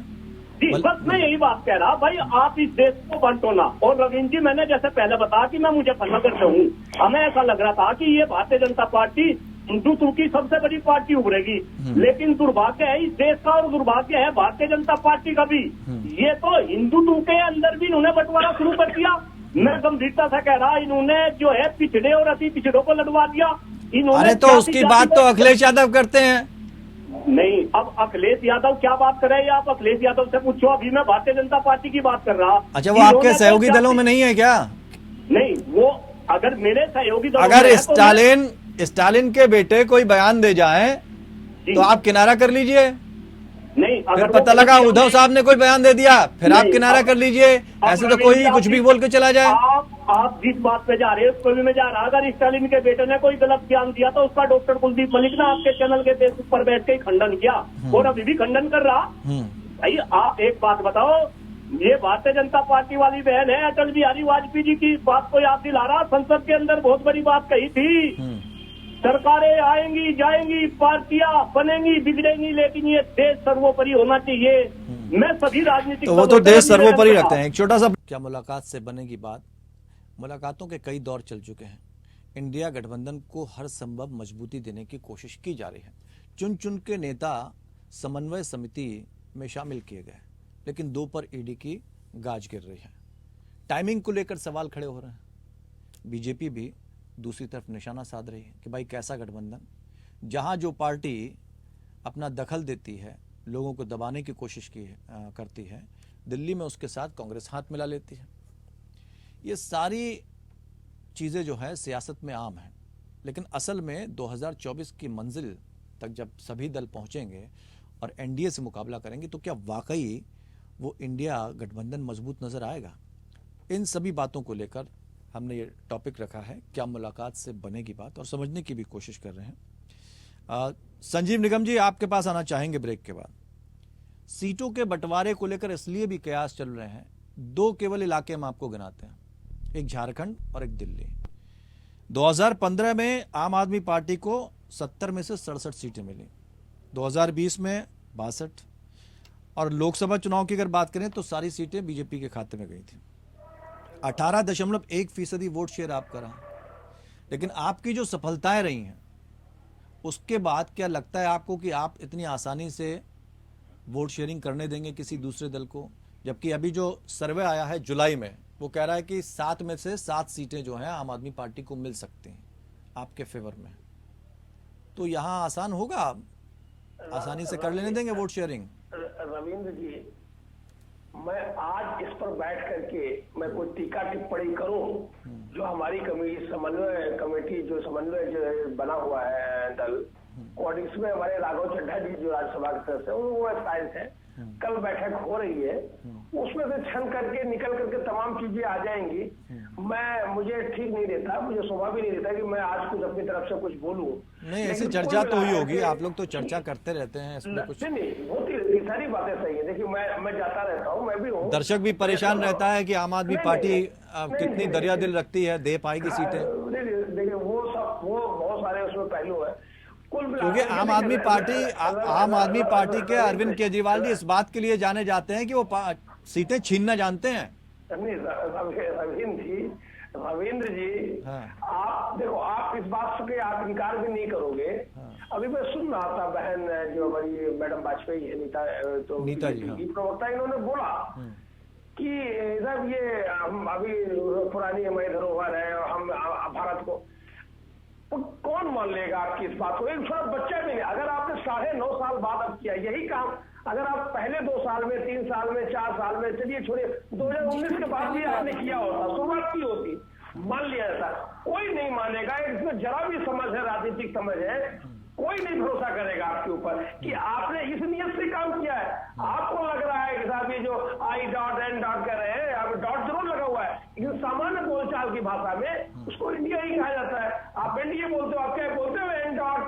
जी, बस मैं यही बात कह रहा, भाई आप इस देश को बंटो ना। और रविंद्र जी, मैंने जैसे पहले बताया कि मैं मुजफ्फरनगर से हूँ, हमें ऐसा लग रहा था कि ये भारतीय जनता पार्टी हिंदुत्व की सबसे बड़ी पार्टी उभरेगी, लेकिन दुर्भाग्य है इस देश का और दुर्भाग्य है भारतीय जनता पार्टी का भी। ये तो हिंदुत्व के अंदर भी इन्होंने बंटवारा शुरू कर दिया। मैं गंभीरता से कह रहा, इन्होंने जो है पिछड़े और अति पिछड़ों को लड़वा दिया। अरे तो उसकी बात तो अखिलेश यादव करते हैं। नहीं, अब अखिलेश यादव क्या बात कर रहे हैं? आप अखिलेश यादव से पूछो, अभी मैं भारतीय जनता पार्टी की बात कर रहा। अच्छा, वो आपके सहयोगी दलों में नहीं है क्या? नहीं, वो अगर मेरे सहयोगी दलों अगर स्टालिन के बेटे कोई बयान दे जाए तो आप किनारा कर लीजिए। नहीं, फिर अगर पता वो लगा गलत उद्धव किया साहब ने कोई बयान दे दिया, फिर आप नहीं, किनारा कर लीजिए। ऐसे तो कोई कुछ भी बोल के चला जाए। आप जिस बात पे जा रहे हैं उस पर भी मैं जा रहा। अगर स्टालिन के बेटे ने कोई गलत बयान दिया तो उसका डॉक्टर कुलदीप मलिक ने आपके चैनल के फेसबुक पर बैठ के खंडन किया और अभी भी खंडन कर रहा। भाई आप एक बात बताओ, ये भारतीय जनता पार्टी वाली बहन है, अटल बिहारी वाजपेयी जी की बात को याद दिला रहा। संसद के अंदर बहुत बड़ी बात कही थी, सरकारें आएंगी जाएंगी, पार्टियां बनेंगी बिगड़ेंगी, लेकिन ये देश सर्वोपरि होना चाहिए। मैं सभी राजनीतिक तो वो तो देश सर्वोपरि रखते हैं। एक छोटा सा, क्या मुलाकात से बनेगी बात? मुलाकातों के कई दौर चल चुके हैं। इंडिया गठबंधन को हर संभव मजबूती देने की कोशिश की जा रही है। चुन चुन के नेता समन्वय समिति में शामिल किए गए, लेकिन दो पर ईडी की गाज गिर रही है। टाइमिंग को लेकर सवाल खड़े हो रहे हैं। बीजेपी भी दूसरी तरफ निशाना साध रही है कि भाई कैसा गठबंधन, जहां जो पार्टी अपना दखल देती है, लोगों को दबाने की कोशिश करती है, दिल्ली में उसके साथ कांग्रेस हाथ मिला लेती है। ये सारी चीज़ें जो है सियासत में आम है, लेकिन असल में 2024 की मंजिल तक जब सभी दल पहुंचेंगे और एनडीए से मुकाबला करेंगे, तो क्या वाकई वो इंडिया गठबंधन मजबूत नजर आएगा? इन सभी बातों को लेकर हमने ये टॉपिक रखा है, क्या मुलाकात से बनेगी बात, और समझने की भी कोशिश कर रहे हैं। संजीव निगम जी, आपके पास आना चाहेंगे ब्रेक के बाद। सीटों के बंटवारे को लेकर इसलिए भी कयास चल रहे हैं। दो केवल इलाके हम आपको गिनाते हैं, एक झारखंड और एक दिल्ली। 2015 में आम आदमी पार्टी को 70 में से 67 सीटें मिली, 2020 में 62, और लोकसभा चुनाव की अगर बात करें तो सारी सीटें बीजेपी के खाते में गई थी। 18.1% वोट शेयर आपका रहा। लेकिन आपकी जो सफलताएं रही हैं, उसके बाद क्या लगता है आपको कि आप इतनी आसानी से वोट शेयरिंग करने देंगे किसी दूसरे दल को? जबकि अभी जो सर्वे आया है जुलाई में, वो कह रहा है कि 7 में से 7 सीटें जो हैं आम आदमी पार्टी को मिल सकती हैं आपके फेवर में। तो यहाँ आसान होगा, आसानी से कर लेने देंगे वोट शेयरिंग? रविंद्र जी, मैं आज इस पर बैठ करके मैं कोई टीका टिप्पणी करूं, जो हमारी समन्वय कमेटी जो बना हुआ है दल कोडिक्स में, हमारे राघव चड्ढा जी जो राज्यसभा के सदस्य हैं, वो साइंस है, कल बैठक हो रही है, उसमें से छन करके निकल करके तमाम चीजें आ जाएंगी। मुझे ठीक नहीं देता, मुझे शोभा भी नहीं देता कि मैं आज कुछ अपनी तरफ से कुछ बोलूं। नहीं, ऐसी चर्चा तो हुई होगी, आप लोग तो चर्चा करते रहते हैं, इसमें कुछ नहीं होती रहती, सारी बातें सही है। देखिए मैं जाता रहता हूँ, मैं भी हूँ। दर्शक भी परेशान रहता है कि आम आदमी पार्टी कितनी दरिया दिल रखती है, दे पाएगी सीटें। देखिए वो बहुत सारे उसमें पहलू है। क्योंकि आम आदमी पार्टी के अरविंद केजरीवाल जी इस बात के लिए जाने जाते हैं कि वो सीटें छीनना जानते हैं। नहीं रविंद्र जी, आप देखो, आप इस बात से आप इनकार भी नहीं करोगे। अभी मैं सुन रहा था, बहन जो हमारी मैडम वाजपेयी है, नीता जी प्रवक्ता, इन्होंने बोला कि साहब ये हम अभी पुरानी हमारी धरोहर है और हम भारत को, तो कौन मान लेगा आपकी इस बात को? एक छोटा बच्चा भी नहीं। अगर आपने 9.5 साल बाद अब किया यही काम, अगर आप पहले 2 साल में, 3 साल में, 4 साल में, चलिए छोड़िए, 2019 के बाद भी आपने किया होता, शुरुआत की होती, मान लिया जाता, कोई नहीं मानेगा। इसमें जरा भी समझ है, राजनीतिक समझ है, कोई नहीं भरोसा करेगा आपके ऊपर कि आपने इस नियत से काम किया है। आपको लग रहा है कि साहब ये जो आई डॉट एन डॉट कर रहे हैं, अब डॉट जरूर लगा हुआ है, लेकिन सामान्य बोलचाल की भाषा में उसको इंडिया ही कहा जाता है। आप एनडीए बोलते हो, आप क्या बोलते हो? एन डॉट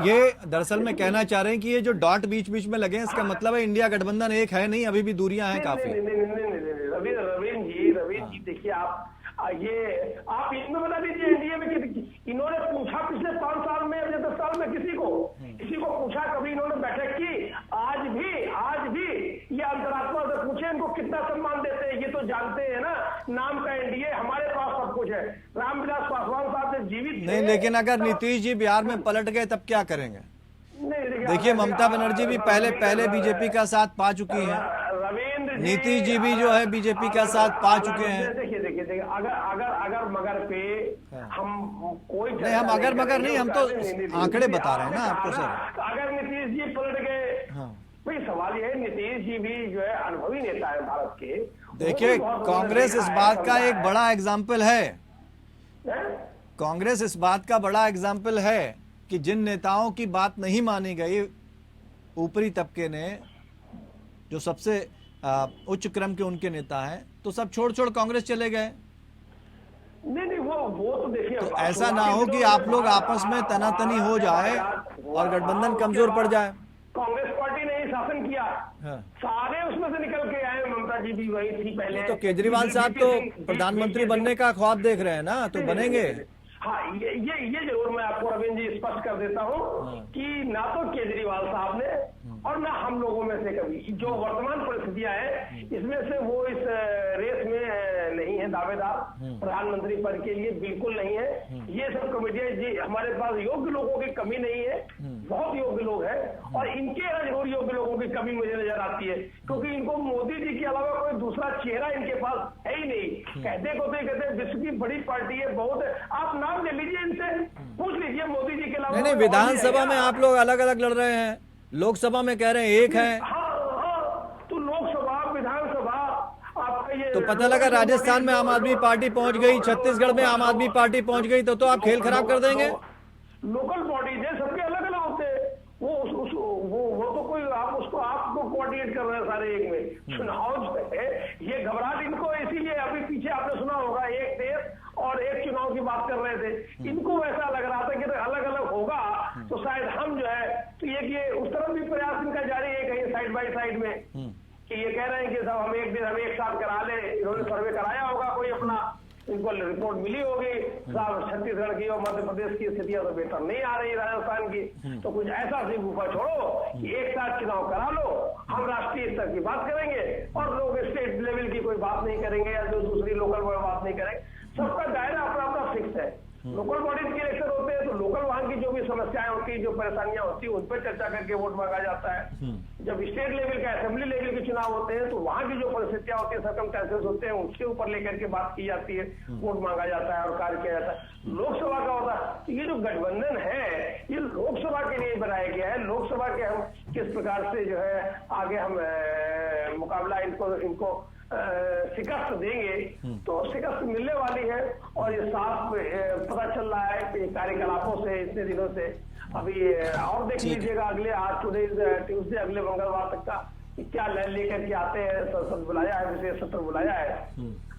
ये दरअसल में कहना चाह रहे हैं कि ये जो डॉट बीच बीच में लगे हैं, इसका मतलब है इंडिया गठबंधन एक है नहीं, अभी भी दूरियां हैं काफी। रविंद्र जी देखिए, आप इसमें बता दीजिए, एनडीए में इन्होंने पूछा पिछले 5 साल में, 10 साल में किसी को पूछा कभी इन्होंने बैठक की? आज भी ये अंतरात्मा से पूछे इनको कितना सम्मान देते हैं, ये तो जानते हैं ना। नाम का एनडीए, हमारे पास सब कुछ है। रामविलास पासवान साहब से जीवित नहीं, लेकिन अगर नीतीश जी बिहार में पलट गए तब क्या करेंगे? देखिए, ममता बनर्जी भी पहले बीजेपी का साथ पा चुकी हैं, नीतीश जी भी जो है बीजेपी का साथ पा चुके हैं। देखिए अगर मगर पे हम कोई नहीं, हम अगर मगर नहीं, हम तो आंकड़े बता रहे हैं ना आपको सर। अगर नीतीश जी पलट गए, भाई सवाल ये है, नीतीश जी भी जो है अनुभवी नेता है भारत के। देखिए, कांग्रेस इस बात का एक बड़ा एग्जाम्पल है, कांग्रेस इस बात का बड़ा एग्जाम्पल है कि जिन नेताओं की बात नहीं मानी गई ऊपरी तबके ने, जो सबसे उच्च क्रम के उनके नेता हैं, तो सब छोड़ कांग्रेस चले गए। नहीं वो तो देखिए, तो ऐसा ना हो कि आप लोग आपस में तनातनी हो जाए और गठबंधन कमजोर पड़ जाए। कांग्रेस पार्टी ने ही शासन किया, हाँ। सारे उसमें से निकल के आए, ममता जी भी वही थी पहले। तो केजरीवाल साहब तो प्रधानमंत्री बनने का ख्वाब देख रहे हैं ना, तो बनेंगे। हाँ, ये जरूर मैं आपको रविंद्र जी स्पष्ट कर देता हूँ कि ना तो केजरीवाल साहब ने और ना हम लोगों में से कभी, जो वर्तमान परिस्थितियां हैं इसमें से वो इस रेस में नहीं है दावेदार, प्रधानमंत्री पद के लिए बिल्कुल नहीं है। ये सब कमेटियां जी, हमारे पास योग्य लोगों की कमी नहीं है, बहुत योग्य लोग हैं, और इनके यहाँ जरूर योग्य लोगों की कमी मुझे नजर आती है, क्योंकि इनको मोदी जी के अलावा कोई दूसरा चेहरा इनके पास है ही नहीं। कहते विश्व की बड़ी पार्टी है, बहुत है, आप नाम ले लीजिए, इनसे पूछ लीजिए मोदी जी के अलावा। नहीं, विधानसभा में आप लोग अलग अलग लड़ रहे हैं, लोकसभा में कह रहे हैं एक है। हाँ, तो लोकसभा विधानसभा आपका ये तो पता लगा राजस्थान में आम आदमी पार्टी पहुंच गई, छत्तीसगढ़ में आम आदमी पार्टी पहुंच गई, तो आप खेल खराब कर देंगे। लोकल बॉडीज है, सबके अलग अलग होते हैं, वो तो कोई आपको कोऑर्डिनेट कर रहे हैं सारे एक में। चुनाव जो है ये घबराहट इनको, इसीलिए अभी पीछे आपने सुना होगा एक देश और एक चुनाव की बात कर रहे थे, इनको ऐसा लग रहा था कि अलग अलग होगा तो शायद हम जो है, तो ये उस तरफ भी प्रयास इनका जारी है कहीं साइड बाई साइड में, कि ये कह रहे हैं कि सब हम एक साथ करा ले। इन्होंने सर्वे कराया होगा कोई अपना, इनको रिपोर्ट मिली होगी साहब छत्तीसगढ़ की और मध्य प्रदेश की स्थितियां तो बेहतर नहीं आ रही राजस्थान की, तो कुछ ऐसा सी गुफा छोड़ो कि एक साथ चुनाव करा लो, हम राष्ट्रीय स्तर की बात करेंगे और लोग स्टेट लेवल की कोई बात नहीं करेंगे, या जो दूसरी लोकल बात नहीं करेंगे। सबका दायरा अपना अपना फिक्स है। लोकल बॉडीज के इलेक्शन होते हैं तो लोकल वहां की जो भी समस्याएं होती है, जो परेशानियां होती है, उन पर चर्चा करके वोट मांगा जाता है। जब स्टेट लेवल का, असेंबली लेवल के चुनाव होते हैं तो वहां की जो परिस्थितियां होती है, सर्कमस्टेंसेस होते हैं, उसके ऊपर लेकर के बात की जाती है, वोट मांगा जाता है और कार्य किया जाता है। लोकसभा का होता है तो ये जो गठबंधन है ये लोकसभा के लिए बनाया गया है। लोकसभा के हम किस प्रकार से जो है आगे हम मुकाबला इनको शिकस्त देंगे, तो शिकस्त मिलने वाली है, और ये साफ पता चल रहा है कि कार्यकलापों से इतने दिनों से। अभी और देख लीजिएगा अगले, आज ट्यूसडे अगले मंगलवार तक का क्या लेकर के आते हैं, संसद बुलाया है, विशेष सत्र बुलाया है।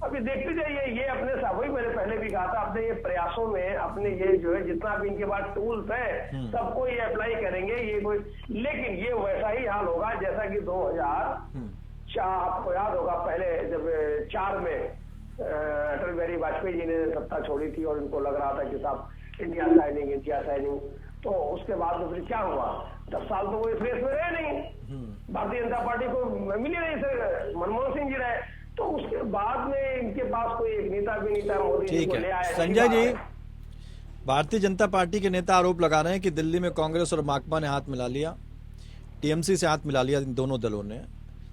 अभी देखते जाइए, ये अपने साथ, वही मैंने पहले भी कहा था, अपने ये प्रयासों में अपने ये जो है जितना भी इनके पास टूल्स है सबको ये अप्लाई करेंगे, ये कोई, लेकिन ये वैसा ही हाल होगा जैसा कि 2004 आपको याद होगा, पहले जब 4 में अटल बिहारी वाजपेयी जी ने सत्ता छोड़ी थी और उनको लग रहा था कि साहब इंडिया साइनिंग, तो उसके बाद तो फिर क्या हुआ, 10 साल तो वो इस रेस में रहे नहीं, भारतीय जनता पार्टी को मिली नहीं, सर मनमोहन सिंह जी रहे, तो उसके बाद में इनके पास कोई एक नेता भी नहीं था, मोदी जी को ले आए। संजय जी, भारतीय जनता पार्टी के नेता आरोप लगा रहे हैं कि दिल्ली में कांग्रेस और माकपा ने हाथ मिला लिया, टीएमसी से हाथ मिला लिया इन दोनों दलों ने,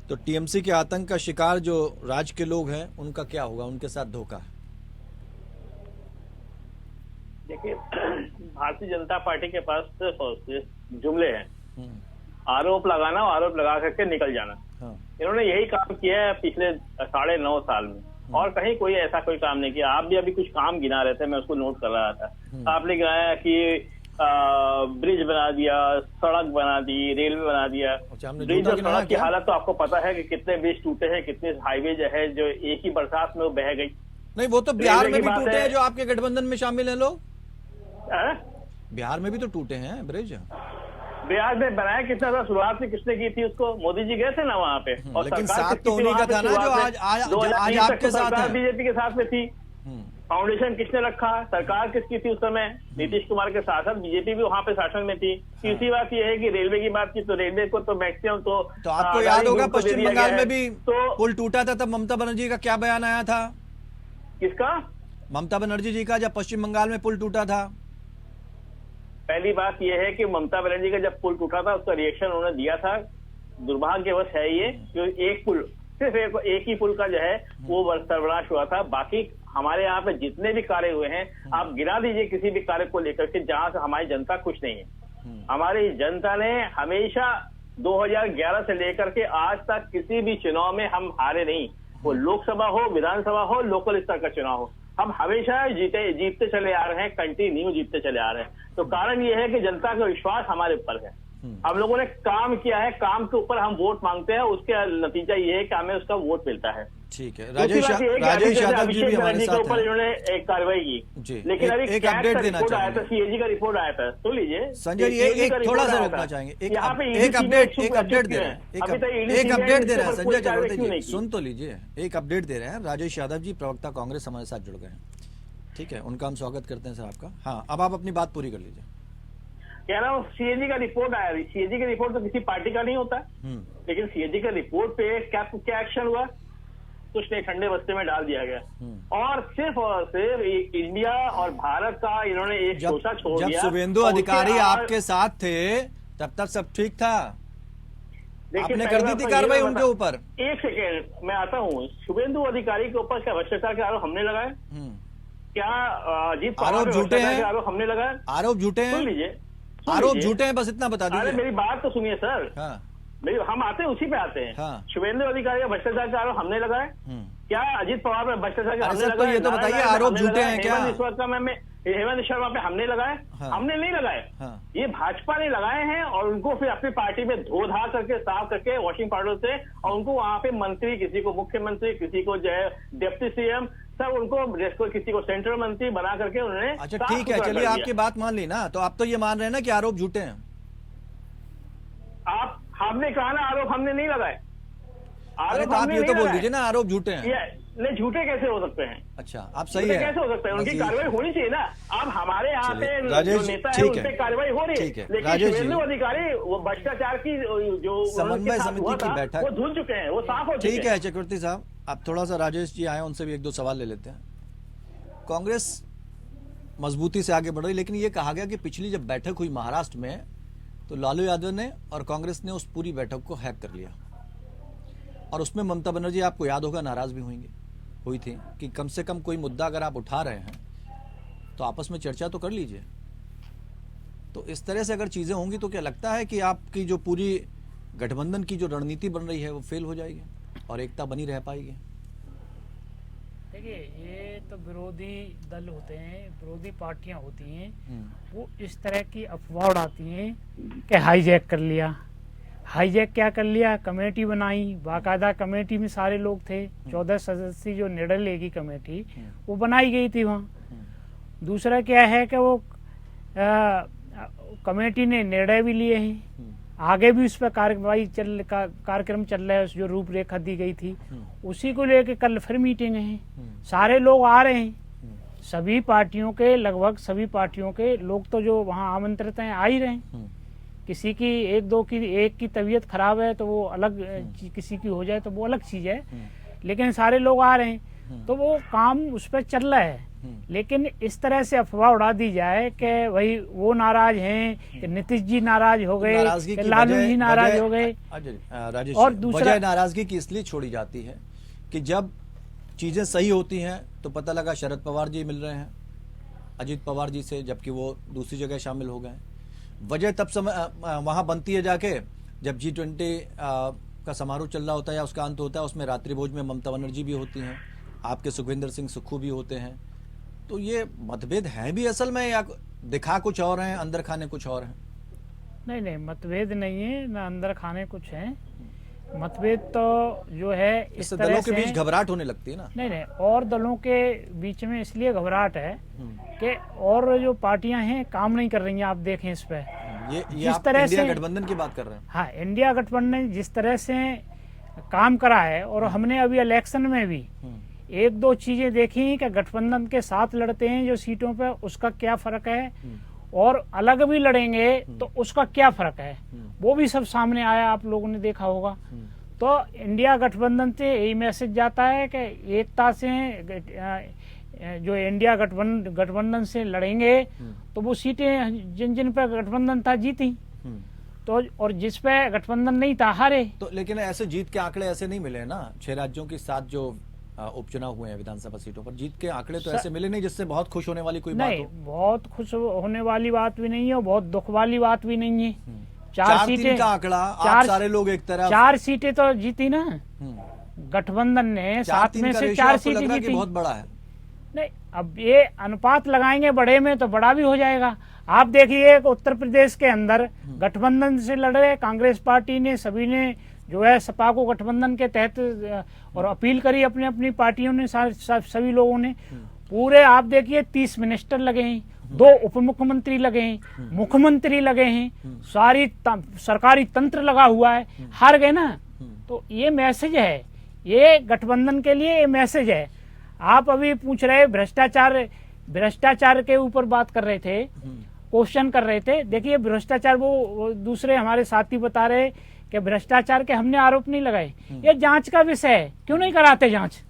तो टीएमसी के आतंक का शिकार जो राज्य के लोग हैं उनका क्या होगा, उनके साथ धोखा है? देखिए, भारतीय जनता पार्टी के पास जुमले हैं, आरोप लगाना और आरोप लगा करके निकल जाना। हाँ। इन्होंने यही काम किया है पिछले 9.5 साल में, और कहीं कोई ऐसा कोई काम नहीं किया। आप भी अभी कुछ काम गिना रहे थे, मैं उसको नोट कर रहा था। आपने गिनाया कि ब्रिज बना दिया, सड़क बना दी, रेलवे बना दिया। ब्रिज और सड़क की हालत तो आपको पता है कि कितने ब्रिज टूटे हैं, कितने हाईवे जो है जो एक ही बरसात में वो बह गई। नहीं, वो तो बिहार में भी टूटे हैं, जो आपके गठबंधन में शामिल हैं लोग। बिहार में भी तो टूटे हैं ब्रिज। बिहार में बनाया कितना था, शुरुआत में किसने की थी उसको? मोदी जी गए थे ना वहाँ पे, और लेकिन साथ तो उन्हीं का था ना जो आज आपके साथ है। बीजेपी के साथ में थी। फाउंडेशन किसने रखा, सरकार किसकी थी उस समय? नीतीश कुमार के साथ बीजेपी भी वहाँ पे शासन में थी। तीसरी बात यह है कि रेलवे की बात की, तो रेलवे को तो मैक्सिमम तो आपको याद होगा पश्चिम बंगाल में भी तो पुल टूटा था, तब ममता बनर्जी का क्या बयान आया था? किसका? ममता बनर्जी जी का, जब पश्चिम बंगाल में पुल टूटा था। पहली बात यह है कि ममता बनर्जी का जब पुल टूटा था उसका रिएक्शन उन्होंने दिया था। दुर्भाग्यवश है ये कि एक पुल, सिर्फ एक ही पुल का जो है वो सर्वनाश हुआ था। बाकी हमारे यहाँ पे जितने भी कार्य हुए हैं, आप गिरा दीजिए किसी भी कार्य को लेकर के जहां से हमारी जनता खुश नहीं है। हमारी जनता ने हमेशा 2011 से लेकर के आज तक किसी भी चुनाव में हम हारे नहीं, वो लोकसभा हो, विधानसभा हो, लोकल स्तर का चुनाव हो, हम हमेशा जीतते चले आ रहे हैं, कंटिन्यू जीतते चले आ रहे हैं। तो कारण ये है कि जनता का विश्वास हमारे ऊपर है। हम लोगों ने काम किया है, काम के ऊपर हम वोट मांगते हैं, उसके नतीजा ये है कि हमें उसका वोट मिलता है। ठीक है, दूसरी बात ये है कि राजेश यादव जी अभिषेक भी हमारे बनर्जी के साथ ऊपर हैं। इन्होंने एक कार्रवाई की जी, लेकिन अभी एक कैट अपडेट का देना रिपोर्ट आया था, चाहेंगे। सीएजी का रिपोर्ट आया था, सुन लीजिए संजय जी, CAG एक का थोड़ा रिपोर्ट सा आया रोकना था। चाहेंगे। यहाँ पे एक अपडेट दे रहे हैं, एक अपडेट दे रहे हैं संजय चक्रवर्ती जी, सुन तो लीजिए। एक अपडेट दे रहे हैं, राजेश यादव जी प्रवक्ता कांग्रेस हमारे साथ जुड़ गए हैं। ठीक है, उनका हम स्वागत करते हैं सर आपका। हाँ, अब आप अपनी बात पूरी कर लीजिए। कह रहा हूँ सीएजी का रिपोर्ट आया, सीएजी का रिपोर्ट तो किसी पार्टी का नहीं होता, लेकिन सीएजी का रिपोर्ट पे क्या एक्शन हुआ, कुछ नहीं, ठंडे बस्ते में डाल दिया गया। और सिर्फ इंडिया और भारत का इन्होंने एक सोचा छोड़ जब दिया। शुभेंदु और अधिकारी उसके आपके साथ थे तब तक सब ठीक था, देखिए, आपने पहले कर दी बात थी तो कार्रवाई ये उनके बता- ऊपर। एक सेकेंड, मैं आता हूँ। शुभेंदु अधिकारी के ऊपर क्या भ्रष्टाचार के आरोप हमने लगाए? क्या अजीत पवार आरोप पे झूठे भ्रष्टाचार हैं? के आरोप हमने लगाए? आरोप झूठे सुन हैं, लीजिए, आरोप झूठे हैं, बस इतना बता अरे दीजिए। मेरी बात तो सुनिए सर, हाँ, हम आते हैं उसी पे आते हैं। हाँ। शुभेंदु अधिकारी का भ्रष्टाचार का आरोप हमने लगाए? क्या अजीत पवार पे भ्रष्टाचार का अरे हमने सर, तो लगाए? ये तो नारायण बताइए, राय पे आरोप हमने झूठे लगाए? हैं क्या? हेमंत शर्मा पे हमने लगाए? हाँ। हमने नहीं लगाए। हाँ। ये भाजपा ने लगाए हैं और उनको फिर अपनी पार्टी में धो धा करके, साफ करके वॉशिंग पाउडर से, और उनको वहां पे मंत्री, किसी को मुख्यमंत्री, किसी को जो है डिप्टी सीएम, सब उनको, किसी को सेंट्रल मंत्री बना करके उन्होंने अच्छा साफ ठीक है, सुथरा चलिए कर आपकी दिया। बात मान ली ना, तो आप तो ये मान रहे हैं ना कि आरोप झूठे हैं। आप हमने कहा ना आरोप हमने नहीं लगाए। अरे तो आप हमने ये तो नहीं बोल लगाए। दीजिए ना आरोप झूठे हैं। नहीं, झूठे कैसे हो सकते हैं? अच्छा, आप सही झूठे है, कैसे हो सकते हैं? उनकी बस कार्रवाई होनी चाहिए ना। अब हमारे यहाँ पे चलिए, जो राजेश जी, नेता है ठीक उन है। पे कार्रवाई हो रही ठीक है, है, लेकिन राजेश जी। शुभेंदु अधिकारी वो भ्रष्टाचार की जो समन्वय उनके साथ समिति हुआ की था, बैठक- वो धुल चुके हैं, वो साफ हो चुके ठीक हैं। है चक्रवर्ती साहब, आप थोड़ा सा राजेश जी आए, उनसे भी एक दो सवाल ले लेते हैं। कांग्रेस मजबूती से आगे बढ़ रही, लेकिन ये कहा गया कि पिछली जब बैठक हुई महाराष्ट्र में, तो लालू यादव ने और कांग्रेस ने उस पूरी बैठक को हैक कर लिया, और उसमें ममता बनर्जी, आपको याद होगा, नाराज भी हुई थी कि कम से कम कोई मुद्दा अगर आप उठा रहे हैं तो आपस में चर्चा तो कर लीजिए। तो इस तरह से अगर चीजें होंगी तो क्या लगता है कि आपकी जो पूरी गठबंधन की जो रणनीति बन रही है वो फेल हो जाएगी और एकता बनी रह पाएगी? देखिए, ये तो विरोधी दल होते हैं, विरोधी पार्टियां होती हैं, वो इस तरह की अफवाह उड़ाती हैं कि हाईजैक कर लिया। हाईजैक क्या कर लिया? कमेटी बनाई, बाकायदा कमेटी में सारे लोग थे, 14 सदस्यीय जो निर्णय लेगी कमेटी, वो बनाई गई थी वहाँ। दूसरा क्या है कि वो कमेटी ने निर्णय भी लिए हैं, आगे भी उस पर कार्यक्रम चल रहा है, जो रूपरेखा दी गई थी उसी को लेकर कल फिर मीटिंग है। सारे लोग आ रहे हैं, सभी पार्टियों के, लगभग सभी पार्टियों के लोग तो जो वहाँ आमंत्रित हैं आ ही रहे हैं। किसी की एक की तबीयत खराब है तो वो अलग, किसी की हो जाए तो वो अलग चीज है, लेकिन सारे लोग आ रहे हैं तो वो काम उस पर चल रहा है। लेकिन इस तरह से अफवाह उड़ा दी जाए कि भाई वो नाराज हैं, कि नीतीश जी नाराज हो गए, कि लालू जी नाराज हो गए। राजेश, और और दूसरा- वजह नाराजगी की इसलिए छोड़ी जाती है कि जब चीजें सही होती हैं तो पता लगा शरद पवार जी मिल रहे हैं अजीत पवार जी से, जबकि वो दूसरी जगह शामिल हो गए। वजह तब समय वहां बनती है जाके जब G20 का समारोह चल रहा होता है या उसका अंत होता है, उसमें रात्रि भोज में ममता बनर्जी भी होती हैं, आपके सुखविंदर सिंह सुक्खू भी होते हैं। तो ये मतभेद हैं भी असल में, या दिखा कुछ और हैं, अंदर खाने कुछ और हैं? नहीं, मतभेद नहीं है, ना अंदर खाने कुछ है। मतभेद तो जो है इस इससे तरह दलों के से बीच घबराहट होने लगती है ना। नहीं, और दलों के बीच में इसलिए घबराहट है कि और जो पार्टियां हैं काम नहीं कर रही हैं। आप देखें इस पे, ये जिस आप तरह इंडिया से- गठबंधन की बात कर रहे हैं। हाँ, इंडिया गठबंधन ने जिस तरह से काम करा है, और हमने अभी इलेक्शन में भी एक दो चीजें देखी कि गठबंधन के साथ लड़ते हैं जो सीटों पे, उसका क्या फर्क है, और अलग भी लड़ेंगे तो उसका क्या फर्क है, वो भी सब सामने आया, आप लोगों ने देखा होगा। तो इंडिया गठबंधन से यही मैसेज जाता है कि एकता से जो इंडिया गठबंधन से लड़ेंगे तो वो सीटें जिन जिन पर गठबंधन था जीती, तो और जिस पे गठबंधन नहीं था हारे। तो लेकिन ऐसे जीत के आंकड़े ऐसे नहीं मिले ना, 6 राज्यों के साथ जो उपचुनाव हुए हैं विधानसभा सीटों पर, जीत के आंकड़े तो ऐसे मिले नहीं जिससे बहुत खुश होने वाली कोई बात नहीं, हो। बहुत खुश होने वाली बात भी नहीं है, बहुत दुख वाली बात भी नहीं है। 4-3 सीटें का आंकड़ा, आप चार- सारे लोग एक तरफ, 4 सीटें तो जीती ना गठबंधन ने, 7 में से 4 सीटें जीती। बहुत बड़ा है। नहीं, अब ये अनुपात लगाएंगे बड़े में तो बड़ा भी हो जाएगा। आप देखिए उत्तर प्रदेश के अंदर गठबंधन से लड़ रहे कांग्रेस पार्टी ने, सभी ने जो है सपा को गठबंधन के तहत और अपील करी अपनी अपनी पार्टियों ने, सभी लोगों ने। पूरे आप देखिए 30 मिनिस्टर लगे हैं, 2 उप मुख्यमंत्री लगे हैं, मुख्यमंत्री लगे हैं, सारी सरकारी तंत्र लगा हुआ है, हार गए ना। तो ये मैसेज है, ये गठबंधन के लिए ये मैसेज है। आप अभी पूछ रहे भ्रष्टाचार के ऊपर बात कर रहे थे, क्वेश्चन कर रहे थे। देखिए भ्रष्टाचार वो दूसरे हमारे साथी बता रहे कि भ्रष्टाचार के हमने आरोप नहीं लगाए, ये जांच का विषय है। क्यों नहीं कराते जांच?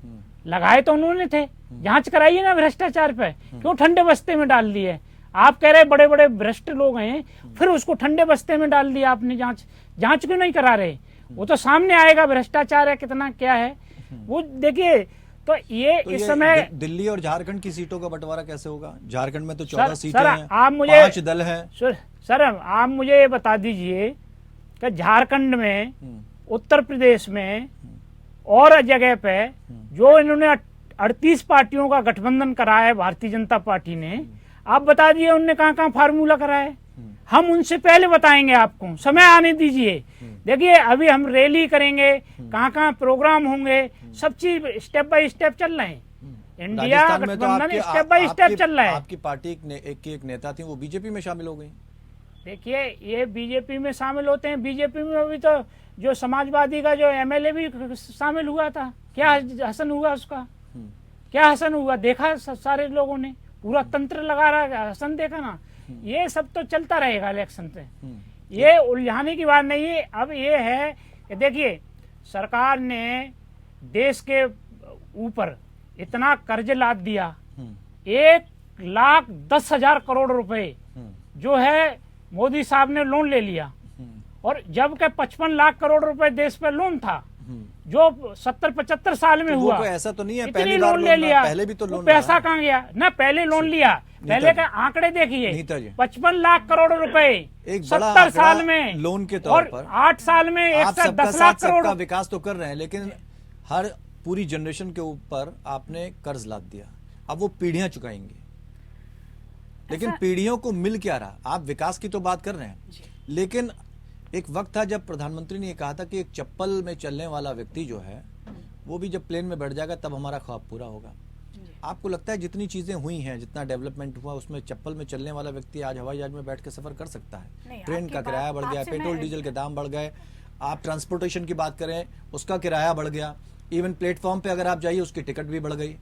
लगाए तो उन्होंने थे, जांच कराइए ना भ्रष्टाचार पे, क्यों ठंडे बस्ते में डाल दिए? आप कह रहे बड़े बड़े भ्रष्ट लोग हैं, फिर उसको ठंडे बस्ते में डाल दिया आपने। जांच क्यों नहीं करा रहे? वो तो सामने आएगा भ्रष्टाचार है कितना, क्या है वो देखिए। तो ये इस समय दिल्ली और झारखंड की सीटों का बंटवारा कैसे होगा? झारखंड में तो 14 सीटें हैं, आप मुझे 5 दल हैं। सर आप मुझे ये बता दीजिए कि झारखंड में, उत्तर प्रदेश में और जगह पे जो इन्होंने 38 पार्टियों का गठबंधन कराया है भारतीय जनता पार्टी ने, आप बता दिए उनने कहाँ कहाँ फार्मूला कराया है। हम उनसे पहले बताएंगे आपको, समय आने दीजिए। देखिए अभी हम रैली करेंगे, कहाँ कहाँ प्रोग्राम होंगे, सब चीज स्टेप बाय स्टेप चल रहे हैं। इंडिया गठबंधन स्टेप बाय स्टेप चल रहा है। आपकी पार्टी एक नेता थी, वो बीजेपी में शामिल हो गई। देखिए ये बीजेपी में शामिल होते हैं, बीजेपी में अभी तो जो समाजवादी का जो एमएलए भी शामिल हुआ था, क्या हसन हुआ उसका? क्या हसन हुआ? देखा सारे लोगों ने, पूरा तंत्र लगा रहा है, हसन देखा ना। ये सब तो चलता रहेगा इलेक्शन पे, ये उलझाने की बात नहीं है। अब ये है कि देखिए सरकार ने देश के ऊपर इतना कर्ज लाद दिया, 1,10,000 करोड़ रुपए जो है मोदी साहब ने लोन ले लिया, और जबकि 55 लाख करोड़ रुपए देश पे लोन था जो 70-75 साल में हुआ। ऐसा तो नहीं है पहली लोन ले लिया, पहले भी तो लोन पैसा कहाँ गया ना? पहले लोन लिया, पहले का आंकड़े देखिए, 55 लाख करोड़ रुपए 70 साल में लोन के तौर पर, 8 साल में 110 लाख करोड़ का विकास तो कर रहे हैं, लेकिन हर पूरी जनरेशन के ऊपर आपने कर्ज लाद दिया। अब वो पीढ़ियां चुकाएंगी, लेकिन पीढ़ियों को मिल क्या रहा? आप विकास की तो बात कर रहे हैं, लेकिन एक वक्त था जब प्रधानमंत्री ने ये कहा था कि एक चप्पल में चलने वाला व्यक्ति जो है वो भी जब प्लेन में बैठ जाएगा तब हमारा ख्वाब पूरा होगा। आपको लगता है जितनी चीजें हुई हैं, जितना डेवलपमेंट हुआ, उसमें चप्पल में चलने वाला व्यक्ति आज हवाई जहाज में बैठ के सफर कर सकता है? ट्रेन का किराया बढ़ गया, पेट्रोल डीजल के दाम बढ़ गए, आप ट्रांसपोर्टेशन की बात करें उसका किराया बढ़ गया, इवन प्लेटफॉर्म पे अगर आप जाइए उसकी टिकट भी बढ़ गई।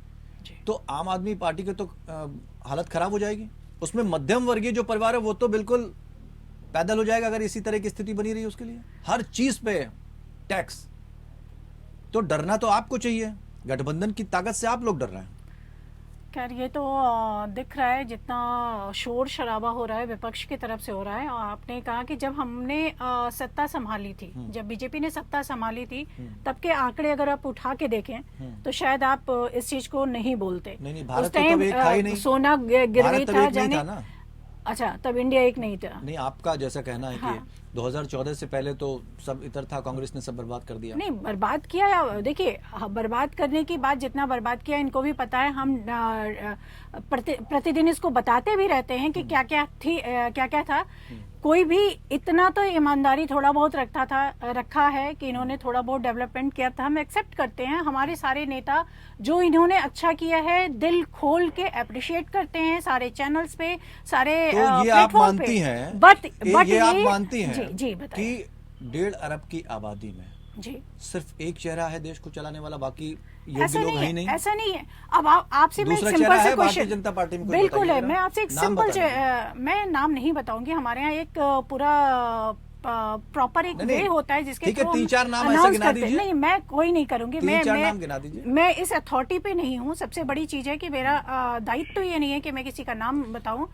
तो आम आदमी पार्टी की तो हालत खराब हो जाएगी। उसमें मध्यम वर्गीय जो परिवार है वो तो बिल्कुल पैदल हो जाएगा अगर इसी तरह की स्थिति बनी रही उसके लिए। हर चीज पे टैक्स, तो डरना तो आपको चाहिए, गठबंधन की ताकत से आप लोग डर रहे हैं। खैर ये तो दिख रहा है जितना शोर शराबा हो रहा है विपक्ष की तरफ से हो रहा है। और आपने कहा कि जब हमने सत्ता संभाली थी, जब बीजेपी ने सत्ता संभाली थी, तब के आंकड़े अगर आप उठा के देखें तो शायद आप इस चीज को नहीं बोलते। नहीं, भारत तो एक था ही नहीं, सोना गिरवी था, जाने ना। अच्छा, तब इंडिया एक नहीं था। नहीं, आपका जैसा कहना है कि 2014 से पहले तो सब इधर था, कांग्रेस ने सब बर्बाद कर दिया। नहीं, बर्बाद किया। देखिए बर्बाद करने की बात, जितना बर्बाद किया इनको भी पता है। हम प्रतिदिन इसको बताते भी रहते हैं कि क्या क्या था। कोई भी इतना तो ईमानदारी थोड़ा बहुत रखा है कि इन्होंने थोड़ा बहुत डेवलपमेंट किया था, हम एक्सेप्ट करते हैं। हमारे सारे नेता जो इन्होंने अच्छा किया है दिल खोल के अप्रिशिएट करते हैं, सारे चैनल्स पे, सारे प्लेटफॉर्म पे। बट ये आप मानती हैं जी बताइए कि 1.5 अरब की आबादी में जी सिर्फ एक चेहरा है देश को चलाने वाला, बाकी योग्य लोग हैं नहीं? ऐसा नहीं है। अब आपसे मैं दूसरा सिंपल चेहरा से है भारतीय क्वेश्चन, जनता पार्टी में, बिल्कुल है। मैं आपसे एक सिंपल, मैं नाम नहीं बताऊंगी, हमारे यहाँ एक पूरा प्रॉपर एक वे होता है जिसके थ्रू 3-4 नाम ऐसे गिना दीजिए। नहीं, मैं कोई नहीं करूंगी। 3-4 नाम गिना दीजिए। मैं इस अथॉरिटी पे नहीं हूँ। सबसे बड़ी चीज है कि मेरा दायित्व तो ये नहीं है कि मैं किसी का नाम बताऊं।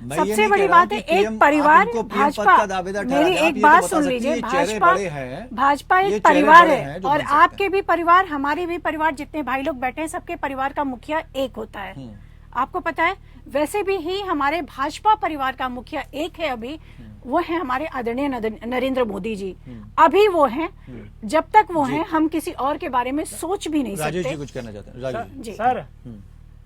सबसे बड़ी बात है एक परिवार, भाजपा, मेरी एक बात सुन लीजिए, भाजपा एक परिवार है, और आपके भी परिवार, हमारे भी परिवार, जितने भाई लोग बैठे हैं सबके परिवार का मुखिया एक होता है, आपको पता है। वैसे भी ही हमारे भाजपा परिवार का मुखिया एक है अभी, वो है हमारे आदरणीय नरेंद्र मोदी जी। अभी वो हैं, जब तक वो हैं हम किसी और के बारे में सोच भी नहीं सकते। राजेश जी कुछ कहना चाहते हैं? सर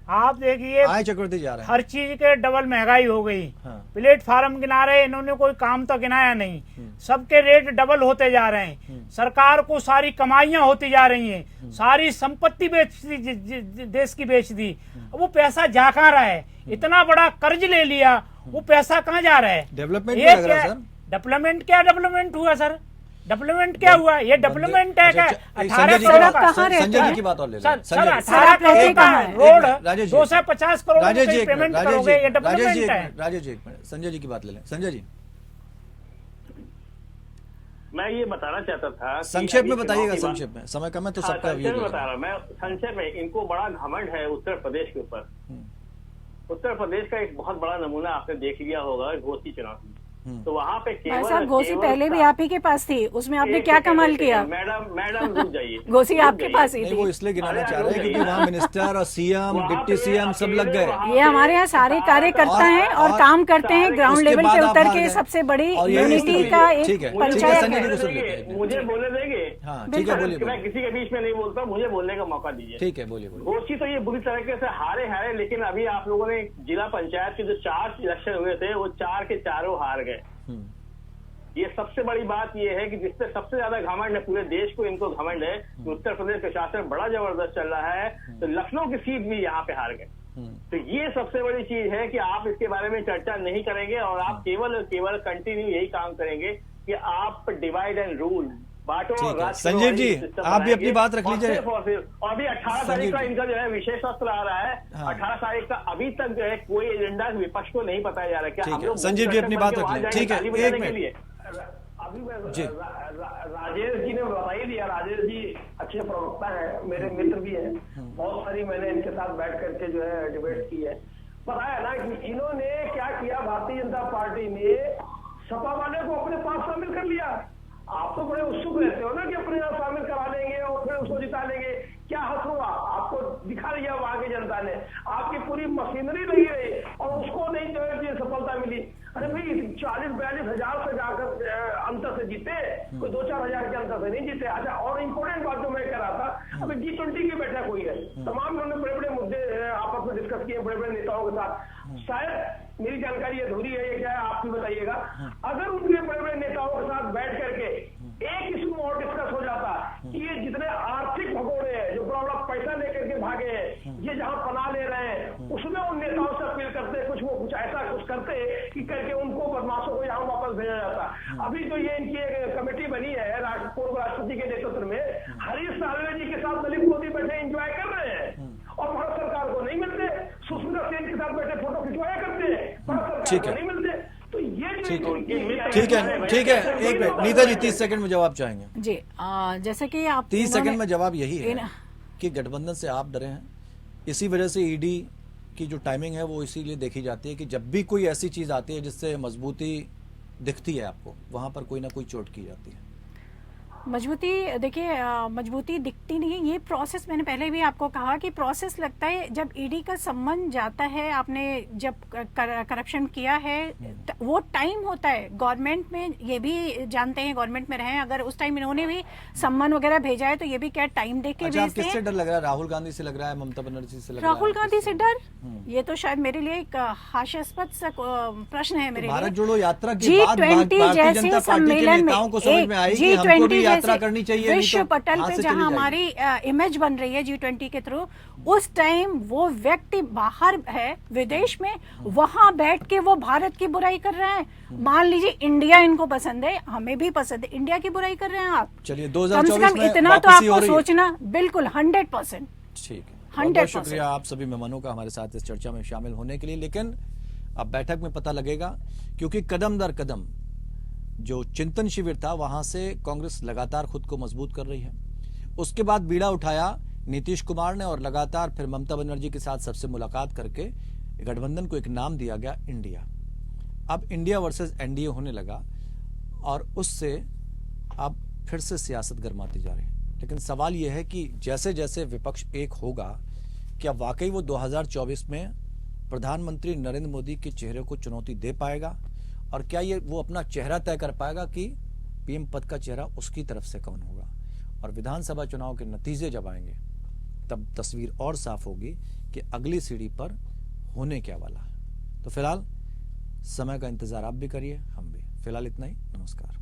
आप देखिए आय चक्रवर्ती जा रहे हैं। हर चीज के डबल महंगाई हो गई। हाँ। प्लेटफार्म गिना रहे, इन्होंने कोई काम तो गिनाया नहीं। सबके रेट डबल होते जा रहे हैं। सरकार को सारी कमाइयां होती जा रही हैं, सारी संपत्ति बेच दी, देश की बेच दी। वो पैसा जा कहाँ रहा है? इतना बड़ा कर्ज ले लिया, वो पैसा कहाँ जा रहा है? डेवलपमेंट ये लग रहा है क्या सर। डेवलपमेंट क्या डेवलपमेंट हुआ सर? डेवलपमेंट क्या हुआ? ये डेवलपमेंट है क्या? 18 संजय करोड़ आप का कहाँ रहते संजय जी हैं? की बात और ले सर लें। सर संजय 18 करोड़ रहते का कहाँ हैं? रोड राजेश जी, 250 करोड़ राजेश जी रुपए एक मिनट, पेमेंट राजेश करोगे, ये जी, राजेश जी डेवलपमेंट एक है। मिनट, राजेश जी एक मिनट, संजय जी की बात ले लें। संजय जी मैं ये बताना चाहता था कि संक्षेप में अभी बताइएगा, चुनाव के बाद- संक्षेप में, समय कम है तो हाँ, सबका संक्षेप व्यू में बता लेगा। रहा हूं। मैं संक्षेप में, इनको बड़ा घमंड है उत्तर प्रदेश के ऊपर। उत्तर प्रदेश का एक बहुत बड़ा नमूना आपने देख लिया होगा घोसी चुनाव में। तो वहाँ पे भाई साहब घोसी पहले भी आप ही के पास थी, उसमें आपने क्या कमाल किया? मैडम रुक जाइए। घोसी रुक आपके जाइए। पास ही नहीं, थी। वो इसलिए गिनाना अरे चाह रहे हैं रुक क्योंकि जाइए। वहाँ मिनिस्टर और सीएम, वहाँ डिप्टी पे सीएम सब लग गए। वहाँ ये हमारे यहाँ सारे कार्यकर्ता हैं और काम करते हैं ग्राउंड उसके लेवल बाद पे आप उतर हार के। गए। सबसे बड़ी और यही यूनिटी स्थिति का है। एक ठीक है, पंचायत संजय जी है। को सुन लेते हैं। मुझे बोलने देंगे? हाँ ठीक है, बोलिए मैं बोलिए। किसी के बीच में नहीं बोलता, मुझे बोलने का मौका दीजिए। ठीक है, बोलिए बोलिए। घोसी तो ये बुरी तरीके से हारे, लेकिन अभी आप लोगों ने जिला पंचायत के जो 4 इलेक्शन हुए थे वो 4 के 4 हार गए। ये सबसे बड़ी बात ये है कि जिससे सबसे ज्यादा घमंड है पूरे देश को, इनको घमंड है कि उत्तर प्रदेश प्रशासन बड़ा जबरदस्त चल रहा है, तो लखनऊ की सीट भी यहाँ पे हार गए। तो ये सबसे बड़ी चीज है कि आप इसके बारे में चर्चा नहीं करेंगे और आप केवल कंटिन्यू यही काम करेंगे कि आप डिवाइड एंड रूल, बांटो ठीक और है। राज करो संजीव वाली जी, सिस्टम आप भी अपनी बनाएंगे। बात रख और लीजिए। सिर्फ और अभी 18 तारीख का संजीव जी। इनका जो है विशेष सत्र आ रहा है। हाँ। 18 तारीख का अभी तक जो है कोई एजेंडा विपक्ष को नहीं बताया जा रहा है। क्या ठीक हम है। लोग संजीव जी अपनी बात रख लें। ठीक है, ताली एक बजाने के मिनट। लिए? अभी मैं जी। राजेश जी ने बता ही दिया। राजेश जी अच्छे प्रवक्ता हैं, मेरे मित्र भी हैं। बहुत सारी मैंने इनके साथ बैठ करके जो है डिबेट की है। बताया ना कि इन्होंने क्या किया, भारतीय जनता पार्टी ने सपा वाले को अपने पास शामिल कर लिया। आप तो बड़े उत्सुक रहते हो ना कि अपने यहाँ शामिल करा लेंगे और फिर उसको जिता लेंगे। क्या हस हुआ? आपको दिखा दिया वहां की जनता ने, आपकी पूरी मशीनरी लगी रही और उसको नहीं जो है सफलता मिली। अरे भाई 40-42 हजार से जाकर अंतर से जीते, कोई 2-4 हजार के अंतर से नहीं जीते। अच्छा, और इम्पोर्टेंट बात जो मैं कह रहा था, अभी G20 की बैठक हुई है, तमाम लोगों ने बड़े बड़े मुद्दे आपस में डिस्कस किए बड़े बड़े नेताओं के साथ। शायद मेरी जानकारी अधूरी है, ये क्या है आप भी बताइएगा। अगर उनके बड़े बड़े नेताओं के साथ बैठ करके एक इशू और डिस्कस हो जाता कि ये जितने आर्थिक भगोड़े हैं जो बड़ा बड़ा पैसा लेकर के भागे हैं, ये जहां पना ले रहे हैं, उसमें उन नेताओं से अपील करते कुछ ऐसा कुछ करते कि करके उनको बदमाशों को यहाँ वापस भेजा जाता। अभी जो ये इनकी एक कमेटी बनी है पूर्व राष्ट्रपति के नेतृत्व में, हरीश साल्वे जी के साथ नरेंद्र मोदी बैठे एंजॉय कर रहे हैं और भारत सरकार को नहीं मिलते। सुष्मिता सेन के साथ बैठे फोटो खिंचवाया करते हैं, भारत सरकार को नहीं मिलते। तो ये ठीक है, एक मिनट। नीता जी 30 सेकंड में जवाब चाहेंगे। जी जैसे कि आप 30 सेकंड में जवाब यही है कि गठबंधन से आप डरे हैं। इसी वजह से ईडी की जो टाइमिंग है वो इसीलिए देखी जाती है कि जब भी कोई ऐसी चीज आती है जिससे मजबूती दिखती है आपको, वहां पर कोई ना कोई चोट की जाती है। मजबूती देखिए, मजबूती दिखती नहीं है। ये प्रोसेस मैंने पहले भी आपको कहा कि प्रोसेस लगता है जब ईडी का सम्मन जाता है, आपने जब करप्शन किया है वो टाइम होता है। गवर्नमेंट में ये भी जानते हैं, गवर्नमेंट में रहे, अगर उस टाइम इन्होंने भी सम्मन वगैरह भेजा है तो ये भी क्या टाइम देख के अच्छा, आप भेजते किससे हैं। डर लग रहा है? राहुल गांधी से लग रहा है, ममता बनर्जी से लग रहा है? राहुल गांधी से डर, ये तो शायद मेरे लिए एक हास्यास्पद सा प्रश्न है मेरे लिए। भारत जोड़ो यात्रा के बाद G20 भारतीय जैसे जनता पार्टी के सम्मेलन नेताओं को समझ में आई कि हमको भी यात्रा करनी चाहिए, नहीं विश्व तो पटल हाथ पे से जहां चली हमारी इमेज बन रही है G20 के थ्रू, उस टाइम वो व्यक्ति बाहर है विदेश में, वहां बैठ के वो भारत की बुराई कर रहे हैं। मान लीजिए इंडिया इनको पसंद है, हमें भी पसंद है, इंडिया की बुराई कर रहे हैं आप। चलिए कम 2024 से कम में इतना तो वापसी हो आपको रही है। सोचना बिल्कुल 100%। ठीक है, 100% बहुत शुक्रिया आप सभी मेहमानों का हमारे साथ इस चर्चा में शामिल होने के लिए। लेकिन अब बैठक में पता लगेगा, क्योंकि कदम दर कदम जो चिंतन शिविर था वहां से कांग्रेस लगातार खुद को मजबूत कर रही है। उसके बाद बीड़ा उठाया नीतीश कुमार ने और लगातार फिर ममता बनर्जी के साथ सबसे मुलाकात करके गठबंधन को एक नाम दिया गया इंडिया। अब इंडिया वर्सेस एनडीए होने लगा और उससे अब फिर से सियासत गर्माती जा रही है। लेकिन सवाल यह है कि जैसे जैसे विपक्ष एक होगा, क्या वाकई वो 2024 में प्रधानमंत्री नरेंद्र मोदी के चेहरे को चुनौती दे पाएगा, और क्या ये वो अपना चेहरा तय कर पाएगा कि पीएम पद का चेहरा उसकी तरफ से कौन होगा। और विधानसभा चुनाव के नतीजे जब आएंगे तब तस्वीर और साफ होगी कि अगली सीढ़ी पर होने क्या वाला है। तो फिलहाल समय का इंतजार आप भी करिए, हम भी। फिलहाल इतना ही, नमस्कार।